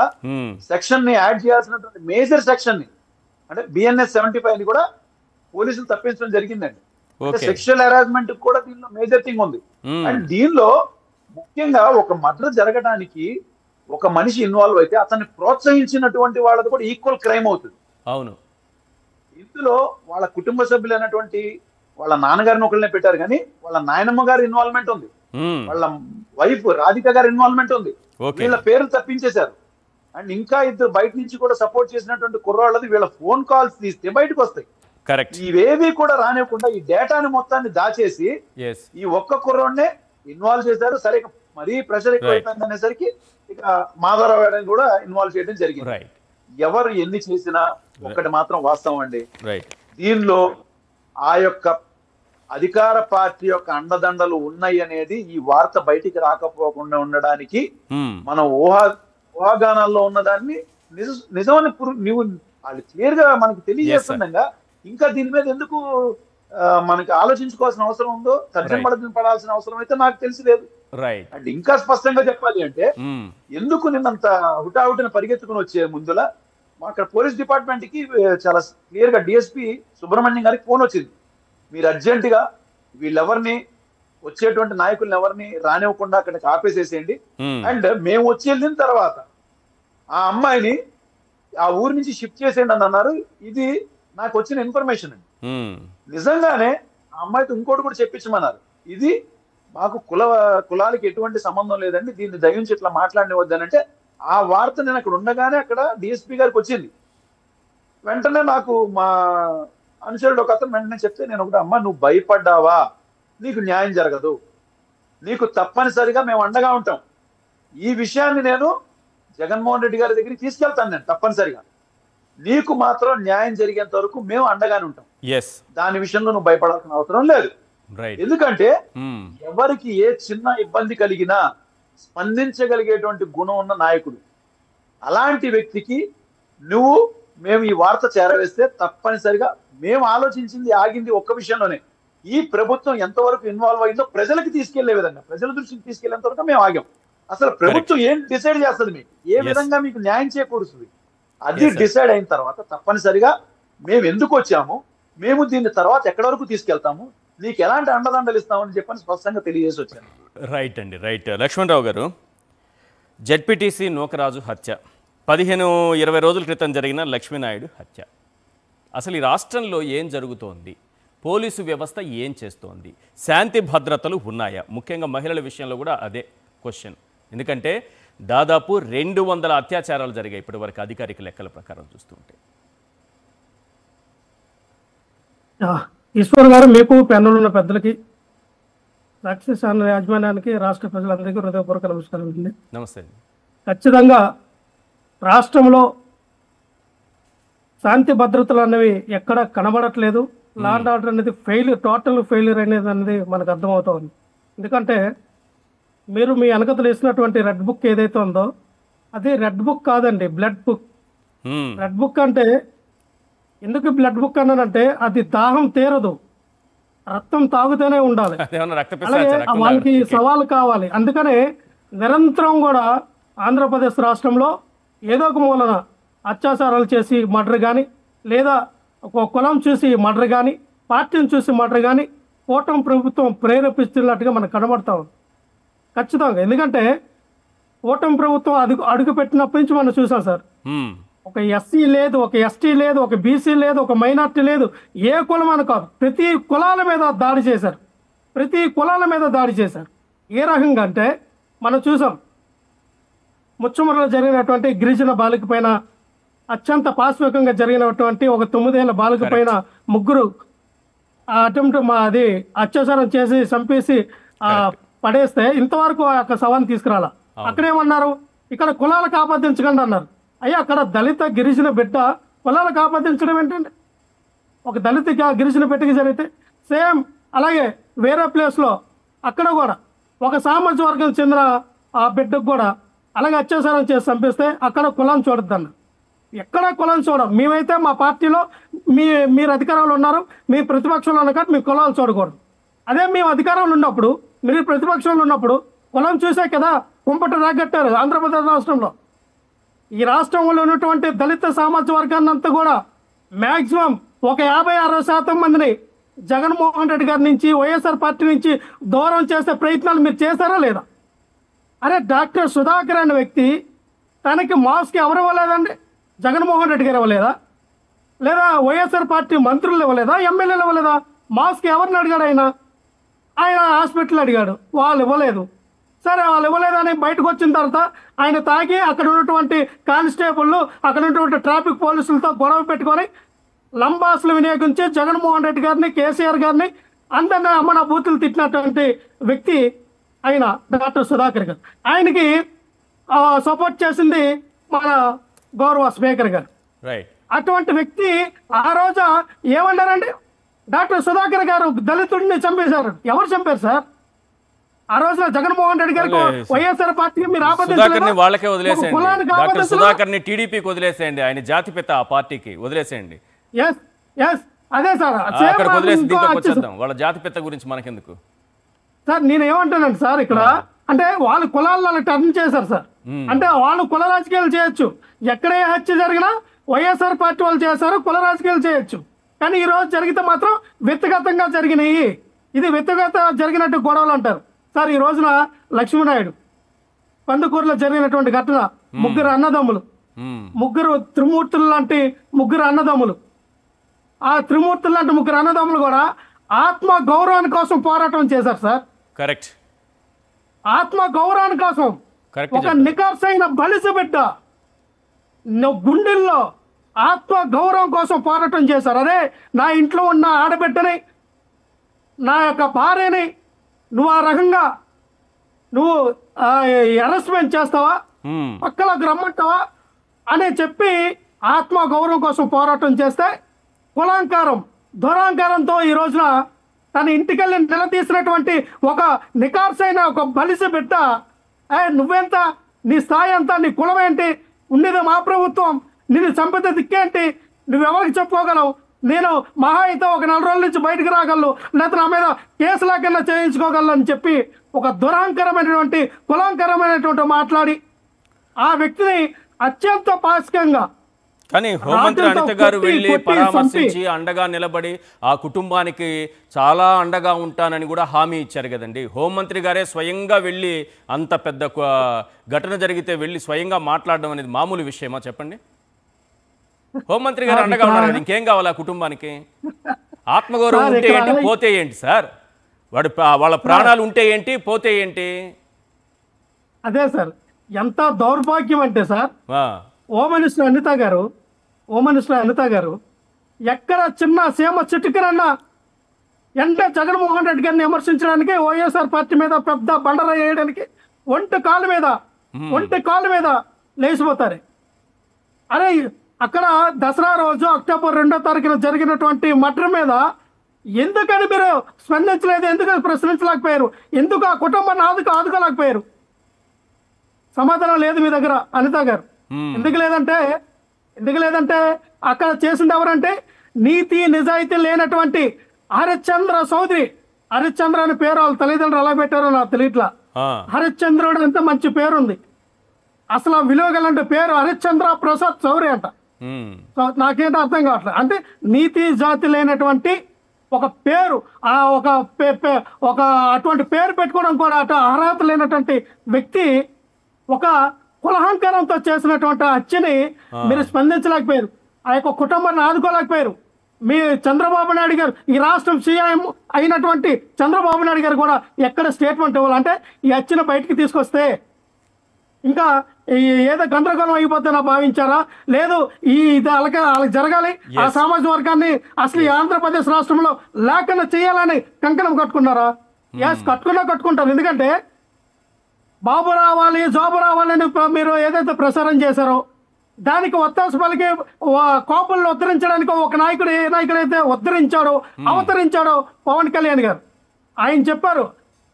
S4: సెక్షన్ ని యాడ్ చేయాల్సినటువంటి మేజర్ సెక్షన్ ని అంటే బిఎన్ఎస్ 75 ని కూడా పోలీసులు తప్పించడం జరిగిందండి. సెక్షువల్ హెరాస్మెంట్ కూడా దీనిలో మేజర్ థింగ్ ఉంది. అండ్ దీనిలో ముఖ్యంగా ఒక మర్డర్ జరగడానికి ఒక మనిషి ఇన్వాల్వ్ అయితే అతన్ని ప్రోత్సహించినటువంటి వాళ్ళది కూడా ఈక్వల్ క్రైమ్ అవుతుంది.
S2: అవును.
S4: ఇందులో వాళ్ళ కుటుంబ సభ్యులైనటువంటి వాళ్ళ నాన్నగారిని ఒకళ్ళనే పెట్టారు, కానీ వాళ్ళ నాయనమ్మ గారి ఇన్వాల్వ్మెంట్ ఉంది, వాళ్ళ వైఫ్ రాధిక గారి ఇన్వాల్వ్మెంట్ ఉంది. వీళ్ళ పేర్లు తప్పించేశారు. అండ్ ఇంకా ఇద్దరు బయట నుంచి కూడా సపోర్ట్ చేసినటువంటి కుర్రాళ్ళది వీళ్ళ ఫోన్ కాల్స్ తీస్తే బయటకు వస్తాయి.
S2: కరెక్ట్.
S4: ఇవేవి కూడా రానివ్వకుండా ఈ డేటాని మొత్తాన్ని దాచేసి ఈ ఒక్క కుర్రోడ్నే ఇన్వాల్వ్ చేశారు. సరే మరీ ప్రెషర్ ఎక్కువైపోయింది అనేసరికి ఇక మాధవరావు గారిని కూడా ఇన్వాల్వ్ చేయడం జరిగింది. ఎవరు ఎన్ని చేసినా ఒక్కటి మాత్రం వాస్తవం అండి, దీనిలో ఆ యొక్క అధికార పార్టీ యొక్క అండదండలు ఉన్నాయి అనేది ఈ వార్త బయటికి రాకపోకుండా ఉండడానికి మనం ఊహాగానాల్లో ఉన్నదాన్ని నిజమని నువ్వు వాళ్ళు క్లియర్ గా మనకి తెలియజేస్తుండగా ఇంకా దీని మీద ఎందుకు మనకి ఆలోచించుకోవాల్సిన అవసరం ఉందో, తర్జన పడాల్సిన అవసరం అయితే నాకు తెలిసి లేదు. అండ్ ఇంకా స్పష్టంగా చెప్పాలి అంటే ఎందుకు నిన్నంత హుటాహుటిన పరిగెత్తుకుని వచ్చే ముందులా అక్కడ పోలీస్ డిపార్ట్మెంట్ కి చాలా క్లియర్ గా డిఎస్పీ సుబ్రహ్మణ్యం గారికి ఫోన్ వచ్చింది, మీరు అర్జెంట్ గా వీళ్ళెవరిని వచ్చేటువంటి నాయకుల్ని ఎవరిని రానివ్వకుండా అక్కడికి ఆపేసేసేయండి. అండ్ మేము వచ్చి వెళ్ళిన తర్వాత ఆ అమ్మాయిని ఆ ఊరి నుంచి షిఫ్ట్ చేసేయండి అని అన్నారు. ఇది నాకు వచ్చిన ఇన్ఫర్మేషన్ అండి. నిజంగానే ఆ అమ్మాయితో ఇంకోటి కూడా చెప్పించమన్నారు, ఇది మాకు కులాలకి ఎటువంటి సంబంధం లేదండి, దీన్ని దయించి ఇట్లా మాట్లాడినవద్దనంటే ఆ వార్త నేను అక్కడ ఉండగానే అక్కడ డిఎస్పీ గారికి వచ్చింది. వెంటనే నాకు మా అనుచరుడు ఒక అతను వెంటనే చెప్తే నేను ఒకటి, అమ్మ నువ్వు భయపడ్డావా, నీకు న్యాయం జరగదు, నీకు తప్పనిసరిగా మేము అండగా ఉంటాం, ఈ విషయాన్ని నేను జగన్మోహన్ రెడ్డి గారి దగ్గరికి తీసుకెళ్తాను, నేను తప్పనిసరిగా నీకు మాత్రం న్యాయం జరిగేంత వరకు మేము అండగానే ఉంటాం, దాని విషయంలో నువ్వు భయపడాల్సిన అవసరం లేదు. ఎందుకంటే ఎవరికి ఏ చిన్న ఇబ్బంది కలిగినా స్పందించగలిగేటువంటి గుణం ఉన్న నాయకుడు, అలాంటి వ్యక్తికి మేము ఈ వార్త చేరవేస్తే తప్పనిసరిగా మేము ఆలోచించింది ఆగింది ఒక్క విషయంలోనే, ఈ ప్రభుత్వం ఎంతవరకు ఇన్వాల్వ్ అయిందో ప్రజలకు తీసుకెళ్లే విధంగా, ప్రజల దృష్టికి తీసుకెళ్లేంత వరకు మేము ఆగాం. అసలు ప్రభుత్వం ఏం డిసైడ్ చేస్తుంది, మీకు ఏ విధంగా మీకు న్యాయం చేకూరుస్తుంది, అది డిసైడ్ అయిన తర్వాత తప్పనిసరిగా మేము ఎందుకు వచ్చాము, మేము దీన్ని తర్వాత ఎక్కడి వరకు తీసుకెళ్తాము, నీకు ఎలాంటి అండదండలు ఇస్తామని చెప్పని స్పష్టంగా తెలియజేసి వచ్చాను.
S2: రైట్ అండి, రైట్. లక్ష్మణరావు గారు, జెడ్పీటీసీ నూకరాజు హత్య, 15-20 రోజుల క్రితం జరిగిన లక్ష్మీనాయుడు హత్య, అసలు ఈ రాష్ట్రంలో ఏం జరుగుతోంది, పోలీసు వ్యవస్థ ఏం చేస్తోంది, శాంతి భద్రతలు ఉన్నాయా? ముఖ్యంగా మహిళల విషయంలో కూడా అదే క్వశ్చన్. ఎందుకంటే దాదాపు 200 అత్యాచారాలు జరిగాయి ఇప్పటి వరకు అధికారిక లెక్కల ప్రకారం చూస్తుంటే.
S5: ఈశ్వర్ గారు, మీకు ప్యానెల్ ఉన్న పెద్దలకి, సాక్షి ఛానల్ యాజమాన్యానికి, రాష్ట్ర ప్రజలందరికీ హృదయపూర్వక నమస్కారం అండి.
S2: నమస్తే.
S5: ఖచ్చితంగా రాష్ట్రంలో శాంతి భద్రతలు అనేవి ఎక్కడ కనబడట్లేదు. లా అండ్ ఆర్డర్ అనేది టోటల్ ఫెయిల్యూర్ అనేది మనకు అర్థమవుతుంది. ఎందుకంటే మీరు మీ వెనకతలు వేసినటువంటి రెడ్ బుక్ ఏదైతే ఉందో అది రెడ్ బుక్ కాదండి, బ్లడ్ బుక్. రెడ్ బుక్ అంటే ఎందుకు బ్లడ్ బుక్ అన్నానంటే అది దాహం తీరదు, రక్తం తాగుతూనే ఉండాలి, అలాగే వాళ్ళకి సవాలు కావాలి. అందుకనే నిరంతరం కూడా ఆంధ్రప్రదేశ్ రాష్ట్రంలో ఏదో ఒక మూలన అత్యాచారాలు చేసి మర్డర్ కానీ, లేదా ఒక కులం చూసి మర్డర్ కానీ, పార్టీని చూసి మర్డర్ కానీ కూటమి ప్రభుత్వం ప్రేరేపిస్తున్నట్టుగా మనకు కనబడతాం ఖచ్చితంగా. ఎందుకంటే కూటమి ప్రభుత్వం అడుగు పెట్టినప్పటి నుంచి మనం చూసాం సార్, ఒక ఎస్సీ లేదు, ఒక ఎస్టీ లేదు, ఒక బీసీ లేదు, ఒక మైనార్టీ లేదు, ఏ కులం అని కాదు, ప్రతి కులాల మీద దాడి చేశారు, ప్రతి కులాల మీద దాడి చేశారు. ఏ రకంగా అంటే మనం చూసాం, ముచ్చమరలో జరిగినటువంటి గిరిజన బాలిక పైన అత్యంత పాశవికంగా జరిగినటువంటి ఒక 9 ఏళ్ల బాలిక పైన ముగ్గురు అటెంప్ట్ అది అత్యాచారం చేసి చంపేసి పడేస్తే ఇంతవరకు ఆ యొక్క శవాన్ని తీసుకురాలా. అక్కడేమన్నారు, ఇక్కడ కులాలకు ఆపాదించకండి అన్నారు. అయ్యా, అక్కడ దళిత గిరిజన బిడ్డ కులాలకు ఆపాదించడం ఏంటంటే, ఒక దళిత గిరిజన బిడ్డకి జరిగితే సేమ్ అలాగే వేరే ప్లేస్లో అక్కడ కూడా ఒక సామాజిక వర్గం చెందిన ఆ బిడ్డకు కూడా అలాగే అత్యాచారం చేసి చంపిస్తే అక్కడ కులం చూడొద్దన్న, ఎక్కడ కులం చూడం. మేమైతే మా పార్టీలో మీరు అధికారంలో ఉన్నారు, మీ ప్రతిపక్షంలో ఉన్న కాబట్టి మీ కులాలు చూడకూడదు. అదే మేము అధికారంలో ఉన్నప్పుడు, మీరు ప్రతిపక్షంలో ఉన్నప్పుడు కులం చూసే కదా కుంపట రాగట్టారు ఆంధ్రప్రదేశ్ రాష్ట్రంలో. ఈ రాష్ట్రంలో ఉన్నటువంటి దళిత సామాజిక వర్గాన్ని అంతా కూడా మ్యాక్సిమం ఒక 50-60% మందిని జగన్మోహన్ రెడ్డి గారి నుంచి వైఎస్ఆర్ పార్టీ నుంచి దూరం చేసే ప్రయత్నాలు మీరు చేశారా లేదా? అరే డాక్టర్ సుధాకర్ అనే వ్యక్తి తనకి మాస్క్ ఎవరు ఇవ్వలేదండి? జగన్మోహన్ రెడ్డి గారు ఇవ్వలేదా? లేదా వైఎస్ఆర్ పార్టీ మంత్రులు ఇవ్వలేదా? ఎమ్మెల్యేలు ఇవ్వలేదా? మాస్క్ ఎవరిని అడిగాడు ఆయన? ఆయన హాస్పిటల్ అడిగాడు, వాళ్ళు ఇవ్వలేదు. సరే వాళ్ళు ఇవ్వలేదని బయటకు వచ్చిన తర్వాత ఆయన తాగి అక్కడ ఉన్నటువంటి కానిస్టేబుల్ అక్కడ ఉన్నటువంటి ట్రాఫిక్ పోలీసులతో గొడవ పెట్టుకొని లంబాసులు వినియోగించి జగన్మోహన్ రెడ్డి గారిని, కేసీఆర్ గారిని అందరినీ అమ్మన బూతులు తిట్టినటువంటి వ్యక్తి ఆయన డాక్టర్ సుధాకర్ గారు. ఆయనకి సపోర్ట్ చేసింది మన గౌరవ స్పీకర్ గారు. అటువంటి వ్యక్తి ఆ రోజు ఏమన్నారండి? డాక్టర్ సుధాకర్ గారు దళితుడిని చంపేశారు. ఎవరు చంపారు సార్? ఆ రోజున జగన్మోహన్ రెడ్డి గారికి వైఎస్ఆర్ పార్టీకి మీరు
S2: వాళ్ళకే వదిలేసేయండి. డాక్టర్ సుధాకర్ ని టీడీపీకి వదిలేసేయండి. ఆయన జాతిపిత ఆ పార్టీకి వదిలేసేయండి.
S5: అదే సార్,
S2: వాళ్ళ జాతిపిత గురించి మనకెందుకు
S5: సార్? నేను ఏమంటానండి సార్, ఇక్కడ అంటే వాళ్ళు కులాలను టర్న్ చేశారు సార్. అంటే వాళ్ళు కుల రాజకీయాలు చేయొచ్చు, ఎక్కడే హత్య జరిగినా వైఎస్ఆర్ పార్టీ వాళ్ళు చేశారు, కుల రాజకీయాలు చేయొచ్చు. కానీ ఈ రోజు జరిగితే మాత్రం వ్యక్తిగతంగా జరిగినాయి. ఇది వ్యక్తిగత జరిగినట్టు గొడవలు అంటారు సార్. ఈ రోజున లక్ష్మీనాయుడు పందుకూరులో జరిగినటువంటి ఘటన, ముగ్గురు అన్నదమ్ములు, ముగ్గురు త్రిమూర్తులు లాంటి ముగ్గురు అన్నదమ్ములు, ఆ త్రిమూర్తులు లాంటి ముగ్గురు అన్నదమ్ములు కూడా ఆత్మ గౌరవాని కోసం పోరాటం చేశారు సార్.
S2: కరెక్ట్.
S5: ఆత్మ గౌరవాని కోసం ఒక నికార్సైన బలిసి బిడ్డ గుండెల్లో ఆత్మ గౌరవం కోసం పోరాటం చేశారు. అదే నా ఇంట్లో ఉన్న ఆడబిడ్డని, నా యొక్క భార్యని నువ్వు ఆ రకంగా నువ్వు అరెస్ట్మెంట్ చేస్తావా, పక్కలోకి రమ్మంటావా అని చెప్పి ఆత్మ గౌరవం కోసం పోరాటం చేస్తే కులాంకారం, దురాంకారంతో ఈ రోజున తన ఇంటికెళ్ళి నిలదీసినటువంటి ఒక నికార్సైన ఒక బలిసి బిడ్డ, నువ్వెంత, నీ స్థాయి ఎంత, నీ కులం ఏంటి, ఉండేది మా ప్రభుత్వం, నేను చంపితే దిక్కేంటి, నువ్వెవరికి చెప్పుకోగలవు, నేను మహా అయితే ఒక 4 రోజుల నుంచి బయటకు రాగలను, లేకపోతే నా మీద కేసులాకన్నా చేయించుకోగలను అని చెప్పి ఒక దురాంకరమైనటువంటి కులాంకరమైనటువంటి మాట్లాడి ఆ వ్యక్తిని అత్యంత పాశికంగా.
S2: కానీ హోంమంత్రి అనిత గారు వెళ్ళి పరామర్శించి అండగా నిలబడి ఆ కుటుంబానికి చాలా అండగా ఉంటానని కూడా హామీ ఇచ్చారు కదండి. హోంమంత్రి గారే స్వయంగా వెళ్ళి అంత పెద్ద ఘటన జరిగితే వెళ్ళి స్వయంగా మాట్లాడడం అనేది మామూలు విషయమా చెప్పండి? హోంమంత్రి గారు అండగా ఉన్నారు కదా, ఇంకేం కావాలి ఆ కుటుంబానికి? ఆత్మగౌరవం ఉంటే ఏంటి, పోతే ఏంటి సార్? వాళ్ళ ప్రాణాలు ఉంటే ఏంటి, పోతే ఏంటి?
S5: అదే సార్, ఎంత దౌర్భాగ్యం అంటే సార్, హోమ్ మినిస్టర్ అనిత గారు ఎక్కడ చిన్న సీమ చిటికనన్నా అంటే జగన్మోహన్ రెడ్డి గారిని విమర్శించడానికి, వైఎస్ఆర్ పార్టీ మీద పెద్ద బండర వేయడానికి ఒంటి కాలు మీద లేచిపోతారు. అరే అక్కడ దసరా రోజు అక్టోబర్ 2వ తారీఖున జరిగినటువంటి మర్డర్ మీద ఎందుకని మీరు స్పందించలేదు? ఎందుకని ప్రశ్నించలేకపోయారు? ఎందుకు ఆ కుటుంబాన్ని ఆదుకోలేకపోయారు? సమాధానం లేదు మీ దగ్గర అనిత గారు. ఎందుకు లేదంటే అక్కడ చేసింది ఎవరంటే నీతి నిజాయితీ లేనటువంటి హరిశ్చంద్ర చౌదరి. హరిశ్చంద్ర అని పేరు వాళ్ళ తల్లిదండ్రులు ఎలా పెట్టారో నాకు తెలియట్లా. హరిశ్చంద్రుడు అంత మంచి పేరు ఉంది, అసలు విలువ గలంటే పేరు హరిశ్చంద్ర ప్రసాద్ చౌదరి అంట. నాకేంటో అర్థం కావట్లేదు. అంటే నీతి జాతి లేనటువంటి ఒక పేరు, ఒక అటువంటి పేరు పెట్టుకోవడం కూడా అర్హత లేనటువంటి వ్యక్తి ఒక కులహంకారంతో చేసినటువంటి హత్యని మీరు స్పందించలేకపోయారు, ఆ యొక్క కుటుంబాన్ని ఆదుకోలేకపోయారు. మీ చంద్రబాబు నాయుడు గారు, ఈ రాష్ట్రం సీఎం అయినటువంటి చంద్రబాబు నాయుడు గారు కూడా ఎక్కడ స్టేట్మెంట్ ఇవ్వాలంటే ఈ హత్యను బయటికి తీసుకొస్తే ఇంకా ఏదో గందరగోళం అయిపోతుందని భావించారా? లేదు, ఇది వాళ్ళకి జరగాలి, ఆ సామాజిక వర్గాన్ని అసలు ఈ ఆంధ్రప్రదేశ్ రాష్ట్రంలో లేకుండా చేయాలని కంకణం కట్టుకున్నారా? కట్టుకుంటారు. ఎందుకంటే బాబు రావాలి, జాబు రావాలని మీరు ఏదైతే ప్రచారం చేశారో దానికి ఒత్తాసు పలికి కోపలను ఉద్ధరించడానికి ఒక నాయకుడు, ఏ నాయకుడైతే అవతరించాడో పవన్ కళ్యాణ్ గారు, ఆయన చెప్పారు,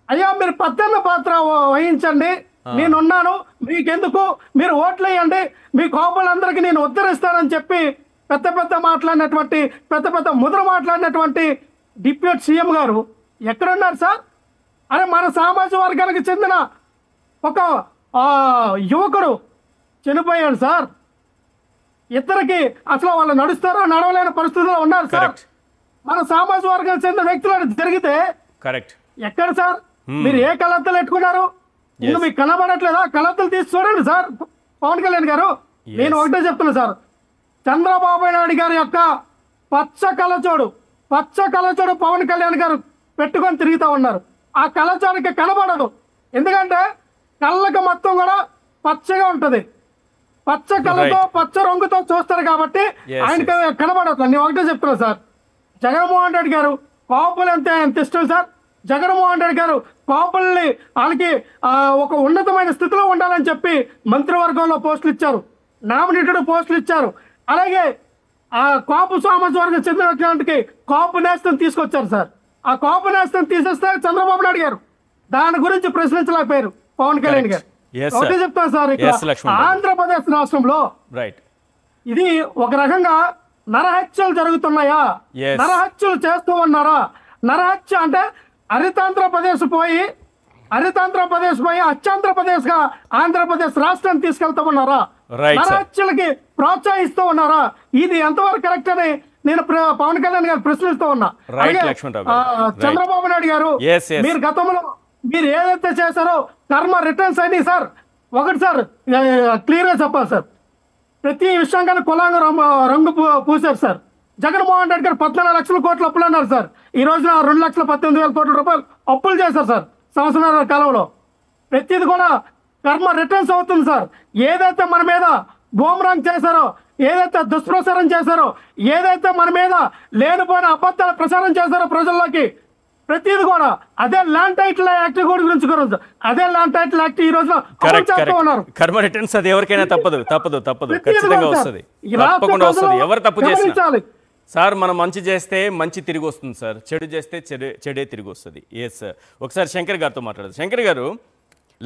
S5: అయ్యా మీరు పెద్దన్న పాత్ర వహించండి, నేనున్నాను, మీకెందుకు, మీరు ఓట్లు వేయండి, మీ కోపలందరికీ నేను ఉద్ధరిస్తానని చెప్పి పెద్ద మాట్లాడినటువంటి డిప్యూటీ సీఎం గారు ఎక్కడున్నారు సార్? అరే మన సామాజిక వర్గానికి చెందిన ఒక యువకుడు చనిపోయాడు సార్. ఇద్దరికి అసలు వాళ్ళు నడుస్తారో నడవలేని పరిస్థితుల్లో ఉన్నారు సార్. మన సామాజిక వర్గానికి చెందిన వ్యక్తులు జరిగితే
S2: కరెక్ట్.
S5: ఎక్కడ సార్ మీరు ఏ కలత్తలు పెట్టుకున్నారు? ఇంకా మీకు కనబడట్లేదా? కలత్తలు తీసి చూడండి సార్ పవన్ కళ్యాణ్ గారు. నేను ఒకటే చెప్తున్నా సార్, చంద్రబాబు నాయుడు గారి యొక్క పచ్చ కలచోడు పవన్ కళ్యాణ్ గారు పెట్టుకొని తిరుగుతూ ఉన్నారు. ఆ కలచోడికి కనబడదు, ఎందుకంటే కళ్ళకి మొత్తం కూడా పచ్చగా ఉంటది. పచ్చ కళ్ళతో పచ్చ రంగుతో చూస్తారు కాబట్టి ఆయనకి కనబడదు. నేను ఒకటే చెప్తున్నా సార్, జగన్మోహన్ రెడ్డి గారు కాపులు ఎంత ఇష్టం సార్. జగన్మోహన్ రెడ్డి గారు కాపుల్ని వాళ్ళకి ఒక ఉన్నతమైన స్థితిలో ఉండాలని చెప్పి మంత్రివర్గంలో పోస్టులు ఇచ్చారు, నామినేటెడ్ పోస్టులు ఇచ్చారు. అలాగే ఆ కాపు సామాజిక వర్గం చెందినటువంటి కాపు నేస్తం తీసుకొచ్చారు సార్. ఆ కాపు నేస్తం తీసేస్తే చంద్రబాబు నాయుడు గారు దాని గురించి ప్రశ్నించలేకపోయారు పవన్ కళ్యాణ్ గారు. ఒకటే చెప్తాను సార్, ఇక్కడ ఆంధ్రప్రదేశ్ రాష్ట్రంలో ఇది ఒక రకంగా నరహత్యలు జరుగుతున్నాయా? నరహత్యలు చేస్తూ ఉన్నారా? నరహత్య అంటే హరితాంధ్రప్రదేశ్ పోయి అత్యాంధ్రప్రదేశ్ గా ఆంధ్రప్రదేశ్ రాష్ట్రాన్ని తీసుకెళ్తా ఉన్నారా? నరహత్యలకి ప్రోత్సహిస్తూ ఉన్నారా? ఇది ఎంతవరకు కరెక్ట్ అని నేను పవన్ కళ్యాణ్ గారు ప్రశ్నిస్తూ ఉన్నా. చంద్రబాబు నాయుడు గారు మీరు గతంలో మీరు ఏదైతే చేశారో కర్మ రిటర్న్స్ అయినాయి సార్. ఒకటి సార్ క్లియర్ గా చెప్పాలి సార్, ప్రతి విషయం కానీ కులాంగ రంగు పూసారు సార్. జగన్మోహన్ రెడ్డి గారు 14 లక్షల కోట్ల అప్పులు అన్నారు సార్. ఈ రోజున 2,18,000 కోట్ల రూపాయలు అప్పులు చేశారు సార్ సంవత్సరాల కాలంలో. ప్రతిది కూడా కర్మ రిటర్న్స్ అవుతుంది సార్. ఏదైతే మన మీద బూమరాంగ్ చేశారో, ఏదైతే దుష్ప్రచారం చేశారో, ఏదైతే మన మీద లేనిపోయిన అబద్ధాలు ప్రచారం చేశారో ప్రజల్లోకి, ప్రతిది కూడా అదే ల్యాండ్ టైటిల్ యాక్ట్ గురించి గురించి అదే ల్యాండ్ టైటిల్ యాక్ట్ ఈ రోజున ఉన్నారు.
S2: కర్మ రిటర్న్స్ అది ఎవరికైనా తప్పదు ఖచ్చితంగా వస్తుంది, తప్పకుండా వస్తుంది. ఎవరు తప్పు చేసినా సార్ మనం మంచి చేస్తే మంచి తిరిగి వస్తుంది సార్, చెడు చేస్తే చెడే తిరిగి వస్తుంది. Yes sir. ఒకసారి శంకర్ గారితో మాట్లాడదు. శంకర్ గారు,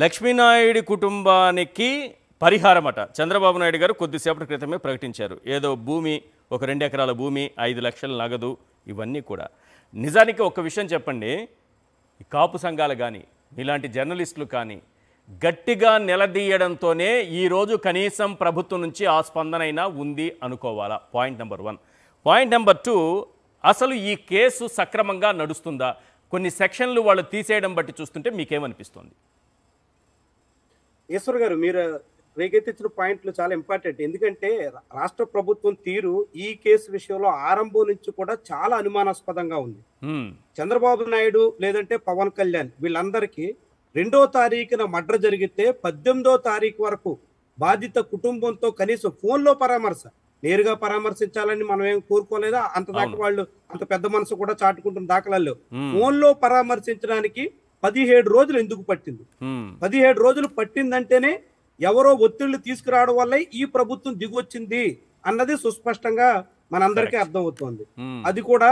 S2: లక్ష్మీనాయుడు కుటుంబానికి పరిహారం అట చంద్రబాబు నాయుడు గారు కొద్దిసేపటి క్రితమే ప్రకటించారు. ఏదో భూమి, ఒక 2 ఎకరాల భూమి, 5 లక్షల నగదు, ఇవన్నీ కూడా. నిజానికి ఒక విషయం చెప్పండి, ఈ కాపు సంఘాలు కానీ ఇలాంటి జర్నలిస్టులు కానీ గట్టిగా నిలదీయడంతోనే ఈరోజు కనీసం ప్రభుత్వం నుంచి ఆ స్పందనైనా ఉంది అనుకోవాలా? Point number 1. పాయింట్ నెంబర్ 2, అసలు ఈ కేసు సక్రమంగా నడుస్తుందా? కొన్ని సెక్షన్లు వాళ్ళు తీసేయడం బట్టి చూస్తుంటే మీకేమనిపిస్తుంది?
S3: ఈశ్వర్ గారు, మీరు రేకెత్తించిన పాయింట్లు చాలా ఇంపార్టెంట్. ఎందుకంటే రాష్ట్ర ప్రభుత్వం తీరు ఈ కేసు విషయంలో ఆరంభం నుంచి కూడా చాలా అనుమానాస్పదంగా ఉంది. చంద్రబాబు నాయుడు లేదంటే పవన్ కళ్యాణ్ వీళ్ళందరికీ 2వ తారీఖున మర్డర్ జరిగితే 18వ తారీఖు వరకు బాధిత కుటుంబంతో కనీసం ఫోన్లో పరామర్శ, నేరుగా పరామర్శించాలని మనం ఏం కోరుకోలేదా? అంత దాకా వాళ్ళు అంత పెద్ద మనసు కూడా చాటుకుంటున్న దాఖలాలు. ఫోన్లో పరామర్శించడానికి 17 రోజులు ఎందుకు పట్టింది? 17 రోజులు పట్టిందంటేనే ఎవరో ఒత్తిళ్లు తీసుకురావడం వల్ల ఈ ప్రభుత్వం దిగొచ్చింది అన్నది సుస్పష్టంగా మనందరికీ అర్థమవుతోంది. అది కూడా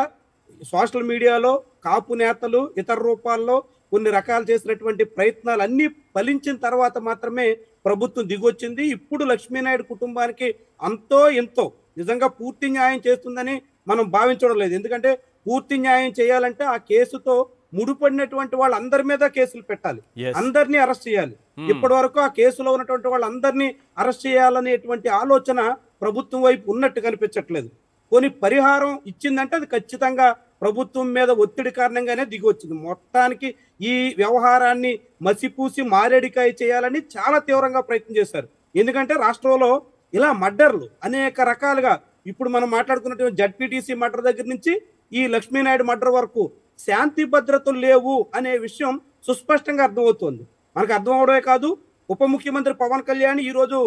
S3: సోషల్ మీడియాలో కాపు నేతలు ఇతర రూపాల్లో కొన్ని రకాలు చేసినటువంటి ప్రయత్నాలు అన్ని ఫలించిన తర్వాత మాత్రమే ప్రభుత్వం దిగొచ్చింది. ఇప్పుడు లక్ష్మీనాయుడు కుటుంబానికి అంతో ఎంతో నిజంగా పూర్తి న్యాయం చేస్తుందని మనం భావించడం లేదు. ఎందుకంటే పూర్తి న్యాయం చేయాలంటే ఆ కేసుతో ముడిపడినటువంటి వాళ్ళందరి మీద కేసులు పెట్టాలి, అందరినీ అరెస్ట్ చేయాలి. ఇప్పటి వరకు ఆ కేసులో ఉన్నటువంటి వాళ్ళందరినీ అరెస్ట్ చేయాలనేటువంటి ఆలోచన ప్రభుత్వం వైపు ఉన్నట్టు కనిపించట్లేదు. కొన్ని పరిహారం ఇచ్చిందంటే అది ఖచ్చితంగా ప్రభుత్వం మీద ఒత్తిడి కారణంగానే దిగి వచ్చింది. మొత్తానికి ఈ వ్యవహారాన్ని మసిపూసి మారేడికాయ చేయాలని చాలా తీవ్రంగా ప్రయత్నం చేశారు. ఎందుకంటే రాష్ట్రంలో ఇలా మర్డర్లు అనేక రకాలుగా, ఇప్పుడు మనం మాట్లాడుకున్నటువంటి జడ్పీటీసీ మర్డర్ దగ్గర నుంచి ఈ లక్ష్మీనాయుడు మర్డర్ వరకు శాంతి భద్రతలు లేవు అనే విషయం సుస్పష్టంగా అర్థమవుతోంది. మనకు అర్థం అవడమే కాదు, ఉప ముఖ్యమంత్రి పవన్ కళ్యాణ్ ఈ రోజు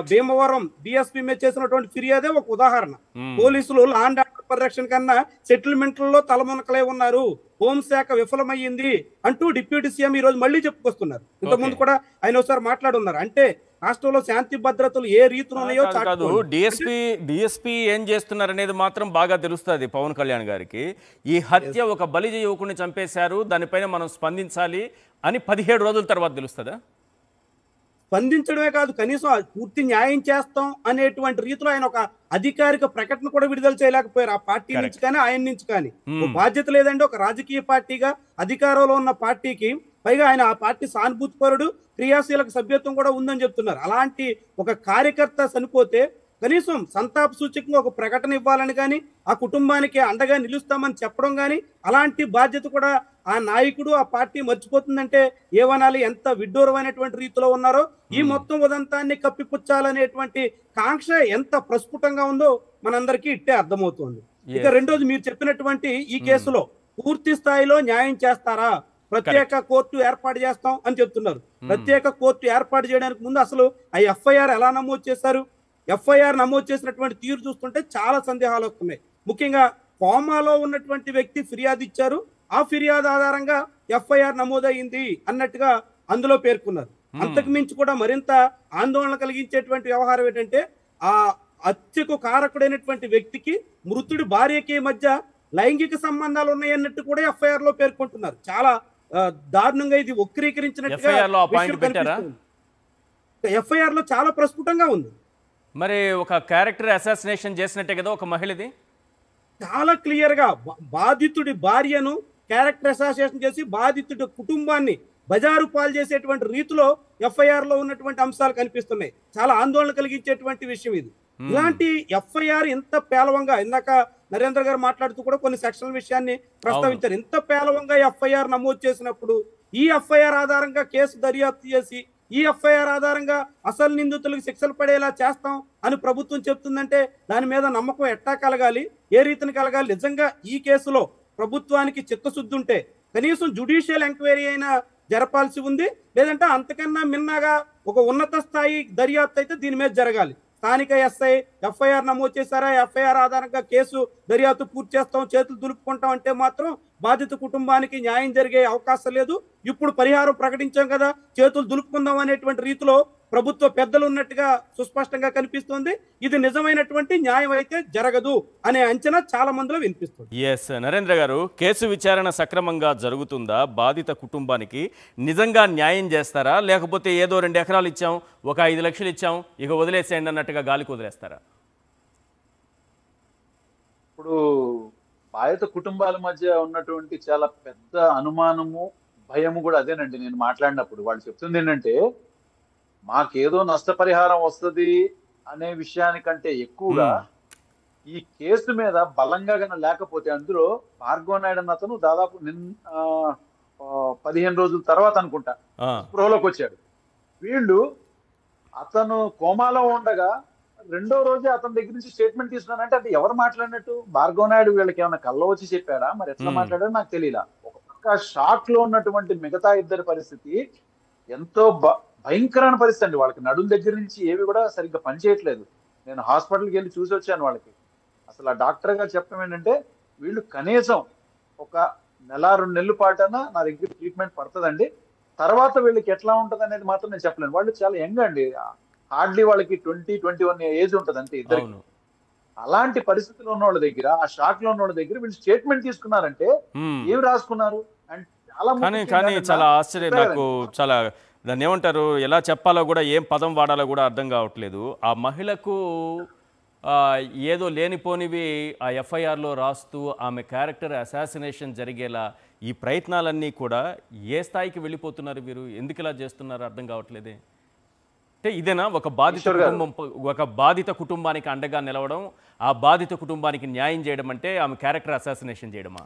S3: భీమవరం డిఎస్పీ మీద చేసినటువంటి ఫిర్యాదే ఒక ఉదాహరణ. పోలీసులు లా అండ్ ఆర్డర్ పరిరక్షణ కన్నా సెటిల్మెంట్లలో తలమునకలే ఉన్నారు, హోంశాఖ విఫలమయ్యింది అంటూ డిప్యూటీ సీఎం ఈ రోజు మళ్ళీ చెప్పుకొస్తున్నారు. ఇంతకుముందు కూడా ఆయన ఒకసారి మాట్లాడున్నారు. అంటే రాష్ట్రంలో శాంతి భద్రతలు ఏ రీతిలో ఉన్నాయో
S2: కాదు, డిఎస్పీ ఏం చేస్తున్నారు అనేది మాత్రం బాగా తెలుస్తుంది పవన్ కళ్యాణ్ గారికి. ఈ హత్య ఒక బలిజ యువకుడిని చంపేశారు, దానిపైన మనం స్పందించాలి అని 17 రోజుల తర్వాత తెలుస్తుందా?
S3: స్పందించడమే కాదు, కనీసం పూర్తి న్యాయం చేస్తాం అనేటువంటి రీతిలో ఆయన ఒక అధికారిక ప్రకటన కూడా విడుదల చేయలేకపోయారు. ఆ పార్టీ నుంచి కానీ ఆయన నుంచి కానీ బాధ్యత లేదండి. ఒక రాజకీయ పార్టీగా అధికారంలో ఉన్న పార్టీకి, పైగా ఆయన ఆ పార్టీ సానుభూతిపరుడు, క్రియాశీలక సభ్యత్వం కూడా ఉందని చెప్తున్నారు. అలాంటి ఒక కార్యకర్త చనిపోతే కనీసం సంతాప సూచకంగా ఒక ప్రకటన ఇవ్వాలని కానీ ఆ కుటుంబానికి అండగా నిలుస్తామని చెప్పడం కానీ అలాంటి బాధ్యత కూడా ఆ నాయకుడు ఆ పార్టీ మర్చిపోతుందంటే ఏమనాలి, ఎంత విడ్డూరమైనటువంటి రీతిలో ఉన్నారో. ఈ మొత్తం ఉదంతాన్ని కప్పిపుచ్చాలనేటువంటి కాంక్ష ఎంత ప్రస్ఫుటంగా ఉందో మనందరికీ ఇట్టే అర్థమవుతుంది. ఇక రెండోది, మీరు చెప్పినటువంటి ఈ కేసులో పూర్తి స్థాయిలో న్యాయం చేస్తారా? ప్రత్యేక కోర్టు ఏర్పాటు చేస్తాం అని చెప్తున్నారు. ప్రత్యేక కోర్టు ఏర్పాటు చేయడానికి ముందు అసలు ఆ ఎఫ్ఐఆర్ ఎలా నమోదు చేశారు? ఎఫ్ఐఆర్ నమోదు చేసినటువంటి తీరు చూస్తుంటే చాలా సందేహాలు వస్తున్నాయి. ముఖ్యంగా కోమాలో ఉన్నటువంటి వ్యక్తి ఫిర్యాదు ఇచ్చారు, ఆ ఫిర్యాదు ఆధారంగా ఎఫ్ఐఆర్ నమోదైంది అన్నట్టుగా అందులో పేర్కొన్నారు. అంతకు మించి కూడా మరింత ఆందోళన కలిగించేటువంటి వ్యవహారం ఏంటంటే ఆ హత్యకు కారకుడైనటువంటి వ్యక్తికి మృతుడి భార్యకి మధ్య లైంగిక సంబంధాలు ఉన్నాయన్నట్టు కూడా ఎఫ్ఐఆర్ లో పేర్కొంటున్నారు. చాలా దారుణంగా ఇది వక్రీకరించినట్టుగా ఎఫ్ఐఆర్ లో చాలా ప్రస్ఫుటంగా ఉంది.
S2: మరి ఒక క్యారెక్టర్ అసాసినేషన్ చేసినట్టే కదా ఒక మహిళది.
S3: చాలా క్లియర్ గా బాధితుడి భార్యను క్యారెక్టర్ అసాసినేషన్ చేసి బాధితుడి కుటుంబాన్ని బజారు పాలు చేసేటువంటి రీతిలో ఎఫ్ఐఆర్ లో ఉన్నటువంటి అంశాలు కనిపిస్తున్నాయి. చాలా ఆందోళన కలిగించేటువంటి విషయం ఇది. ఇలాంటి ఎఫ్ఐఆర్ ఇంత పేలవంగా, ఇందాక నరేంద్ర గారు మాట్లాడుతూ కూడా కొన్ని సెక్షన్ల విషయాన్ని ప్రస్తావించారు. ఇంత పేలవంగా ఎఫ్ఐఆర్ నమోదు చేసినప్పుడు ఈ ఎఫ్ఐఆర్ ఆధారంగా కేసు దర్యాప్తు చేసి ఈ ఎఫ్ఐఆర్ ఆధారంగా అసలు నిందితులకు శిక్షలు పడేలా చేస్తాం అని ప్రభుత్వం చెప్తుందంటే దాని మీద నమ్మకం ఎట్టా కలగాలి, ఏ రీతిని కలగాలి? నిజంగా ఈ కేసులో ప్రభుత్వానికి చిత్తశుద్ధి ఉంటే కనీసం జ్యుడిషియల్ ఎంక్వైరీ అయినా జరపాల్సి ఉంది. లేదంటే అంతకన్నా మిన్నగా ఒక ఉన్నత స్థాయి దర్యాప్తు అయితే దీని మీద జరగాలి. స్థానిక ఎస్ఐ ఎఫ్ఐఆర్ నమోదు చేశారా, ఎఫ్ఐఆర్ ఆధారంగా కేసు దర్యాప్తు పూర్తి చేస్తాం, చేతులు దులుపుకుంటాం అంటే మాత్రం బాధిత కుటుంబానికి న్యాయం జరిగే అవకాశం లేదు. ఇప్పుడు పరిహారం ప్రకటించాం కదా, చేతులు దులుపుకుందాం అనేటువంటి రీతిలో ప్రభుత్వ పెద్దలు ఉన్నట్టుగా సుస్పష్టంగా కనిపిస్తుంది. ఇది నిజమైనటువంటి న్యాయం అయితే జరగదు అనే అంచనా చాలా మందిలో వినిపిస్తుంది.
S2: ఎస్ నరేంద్ర గారు, కేసు విచారణ సక్రమంగా జరుగుతుందా? బాధిత కుటుంబానికి నిజంగా న్యాయం చేస్తారా? లేకపోతే ఏదో 2 ఎకరాలు ఇచ్చాం, ఒక 5 లక్షలు ఇచ్చాం, ఇక వదిలేసేయండి అన్నట్టుగా గాలికి వదిలేస్తారా?
S4: ఇప్పుడు బాధిత కుటుంబాల మధ్య ఉన్నటువంటి చాలా పెద్ద అనుమానము, భయము కూడా అదేనండి. నేను మాట్లాడినప్పుడు వాళ్ళు చెప్తుంది ఏంటంటే, మాకేదో నష్టపరిహారం వస్తుంది అనే విషయానికంటే ఎక్కువగా ఈ కేసు మీద బలంగా కన్నా లేకపోతే, అందులో భార్గవ నాయుడు అన్న అతను దాదాపు 15 రోజుల తర్వాత అనుకుంటా స్పృహలోకి వచ్చాడు. వీళ్ళు అతను కోమాలో ఉండగా 2వ రోజే అతని దగ్గర నుంచి స్టేట్మెంట్ తీసుకున్నానంటే అది ఎవరు మాట్లాడినట్టు? భార్గవ నాయుడు వీళ్ళకి ఏమైనా కళ్ళ వచ్చి చెప్పాడా? మరి ఎట్లా మాట్లాడాడో నాకు తెలియలా. ఒక పక్క షాక్ లో ఉన్నటువంటి మిగతా ఇద్దరి పరిస్థితి ఎంతో భయంకరమైన పరిస్థితి అండి. వాళ్ళకి నడుం దగ్గర నుంచి ఏవి కూడా సరిగ్గా పనిచేయట్లేదు. నేను హాస్పిటల్కి వెళ్ళి చూసి వచ్చాను వాళ్ళకి. అసలు ఆ డాక్టర్ గారు చెప్పడం ఏంటంటే, వీళ్ళు కనీసం ఒక 1-2 నెలల పాటన నా దగ్గర ట్రీట్మెంట్ పడుతుందండి, తర్వాత వీళ్ళకి ఎట్లా ఉంటుంది అనేది మాత్రం నేను చెప్పలేను. వాళ్ళు చాలా యంగ్ అండి, హార్డ్లీ వాళ్ళకి 20-21 ఏజ్ ఉంటుంది అంతే ఇద్దరికి. అలాంటి పరిస్థితుల్లో ఉన్న వాళ్ళ దగ్గర, ఆ షాక్ లో ఉన్న వాళ్ళ దగ్గర వీళ్ళు స్టేట్మెంట్ తీసుకున్నారంటే ఏం రాసుకున్నారు అంటే
S2: చాలా ఆశ్చర్యం. నాకు చాలా దాన్ని ఏమంటారు, ఎలా చెప్పాలో కూడా, ఏం పదం వాడాలో కూడా అర్థం కావట్లేదు. ఆ మహిళకు ఏదో లేనిపోనివి ఆ ఎఫ్ఐఆర్లో రాస్తూ ఆమె క్యారెక్టర్ అసాసినేషన్ జరిగేలా ఈ ప్రయత్నాలన్నీ కూడా ఏ స్థాయికి వెళ్ళిపోతున్నారు వీరు? ఎందుకు ఇలా చేస్తున్నారు అర్థం కావట్లేదే. అంటే ఇదేనా ఒక బాధిత కుటుంబానికి అండగా నిలవడం, ఆ బాధిత కుటుంబానికి న్యాయం చేయడం అంటే ఆమె క్యారెక్టర్ అసాసినేషన్ చేయడమా?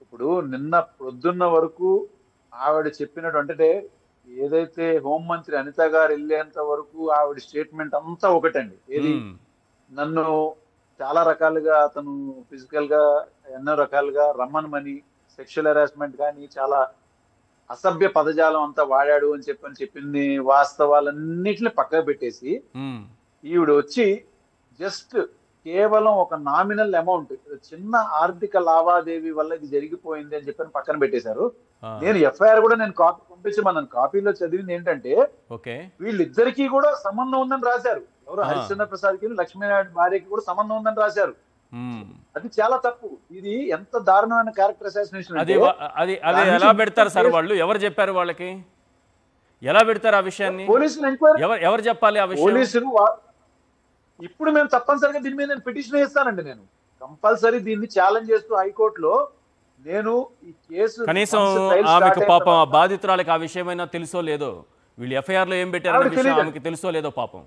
S4: ఇప్పుడు నిన్న పొద్దున్న వరకు ఆవిడ చెప్పినట్టు, అంటే ఏదైతే హోంమంత్రి అనిత గారు వెళ్ళేంత వరకు ఆవిడ స్టేట్మెంట్ అంతా ఒకటండి. ఏది, నన్ను చాలా రకాలుగా అతను ఫిజికల్ గా ఎన్నో రకాలుగా రమ్మనమని, సెక్షువల్ హెరాస్మెంట్ కానీ చాలా అసభ్య పదజాలం అంతా వాడాడు అని చెప్పింది వాస్తవాలన్నిటిని పక్కకు పెట్టేసి ఈవిడ వచ్చి జస్ట్ కేవలం ఒక నామినల్ అమౌంట్, చిన్న ఆర్థిక లావాదేవీ వల్ల ఇది జరిగిపోయింది అని చెప్పని పక్కన పెట్టేశారు. నేను ఎఫ్ఐఆర్ కూడా నేను కాపీ పంపించమన్నాను. కాపీలో చదివింది ఏంటంటే, వీళ్ళిద్దరికీ కూడా సంబంధం ఉందని రాశారు. ఎవరు, హరిశ్చంద్ర ప్రసాద్ కి లక్ష్మీనారాయణ భార్యకి కూడా సంబంధం ఉందని రాశారు. అది చాలా తప్పు. ఇది ఎంత దారుణమైన క్యారెక్టర్ అసాసినేషన్.
S2: అది ఎలా పెడతారు సార్ వాళ్ళు? ఎవరు చెప్పారు వాళ్ళకి? ఎలా పెడతారు ఆ విషయాన్ని?
S4: పోలీసులు ఎంక్వైరీ
S2: ఎవరు చెప్పాలి ఆ విషయం?
S4: పోలీసులు. ఇప్పుడు మేము తప్పనిసరిగా దీని మీద నేను పిటిషన్ వేస్తానండి. నేను కంపల్సరీ దీన్ని ఛాలెంజ్ చేస్తూ హైకోర్టులో నేను ఈ కేసు,
S2: కనీసం ఆమెకు పాపం ఆ బాధితురాలకు ఆ విషయమైనా తెలుసో లేదో, వీళ్ళు ఎఫ్ఐఆర్ లో ఏం పెట్టారనే విషయం ఆమెకు తెలుసో లేదో పాపం.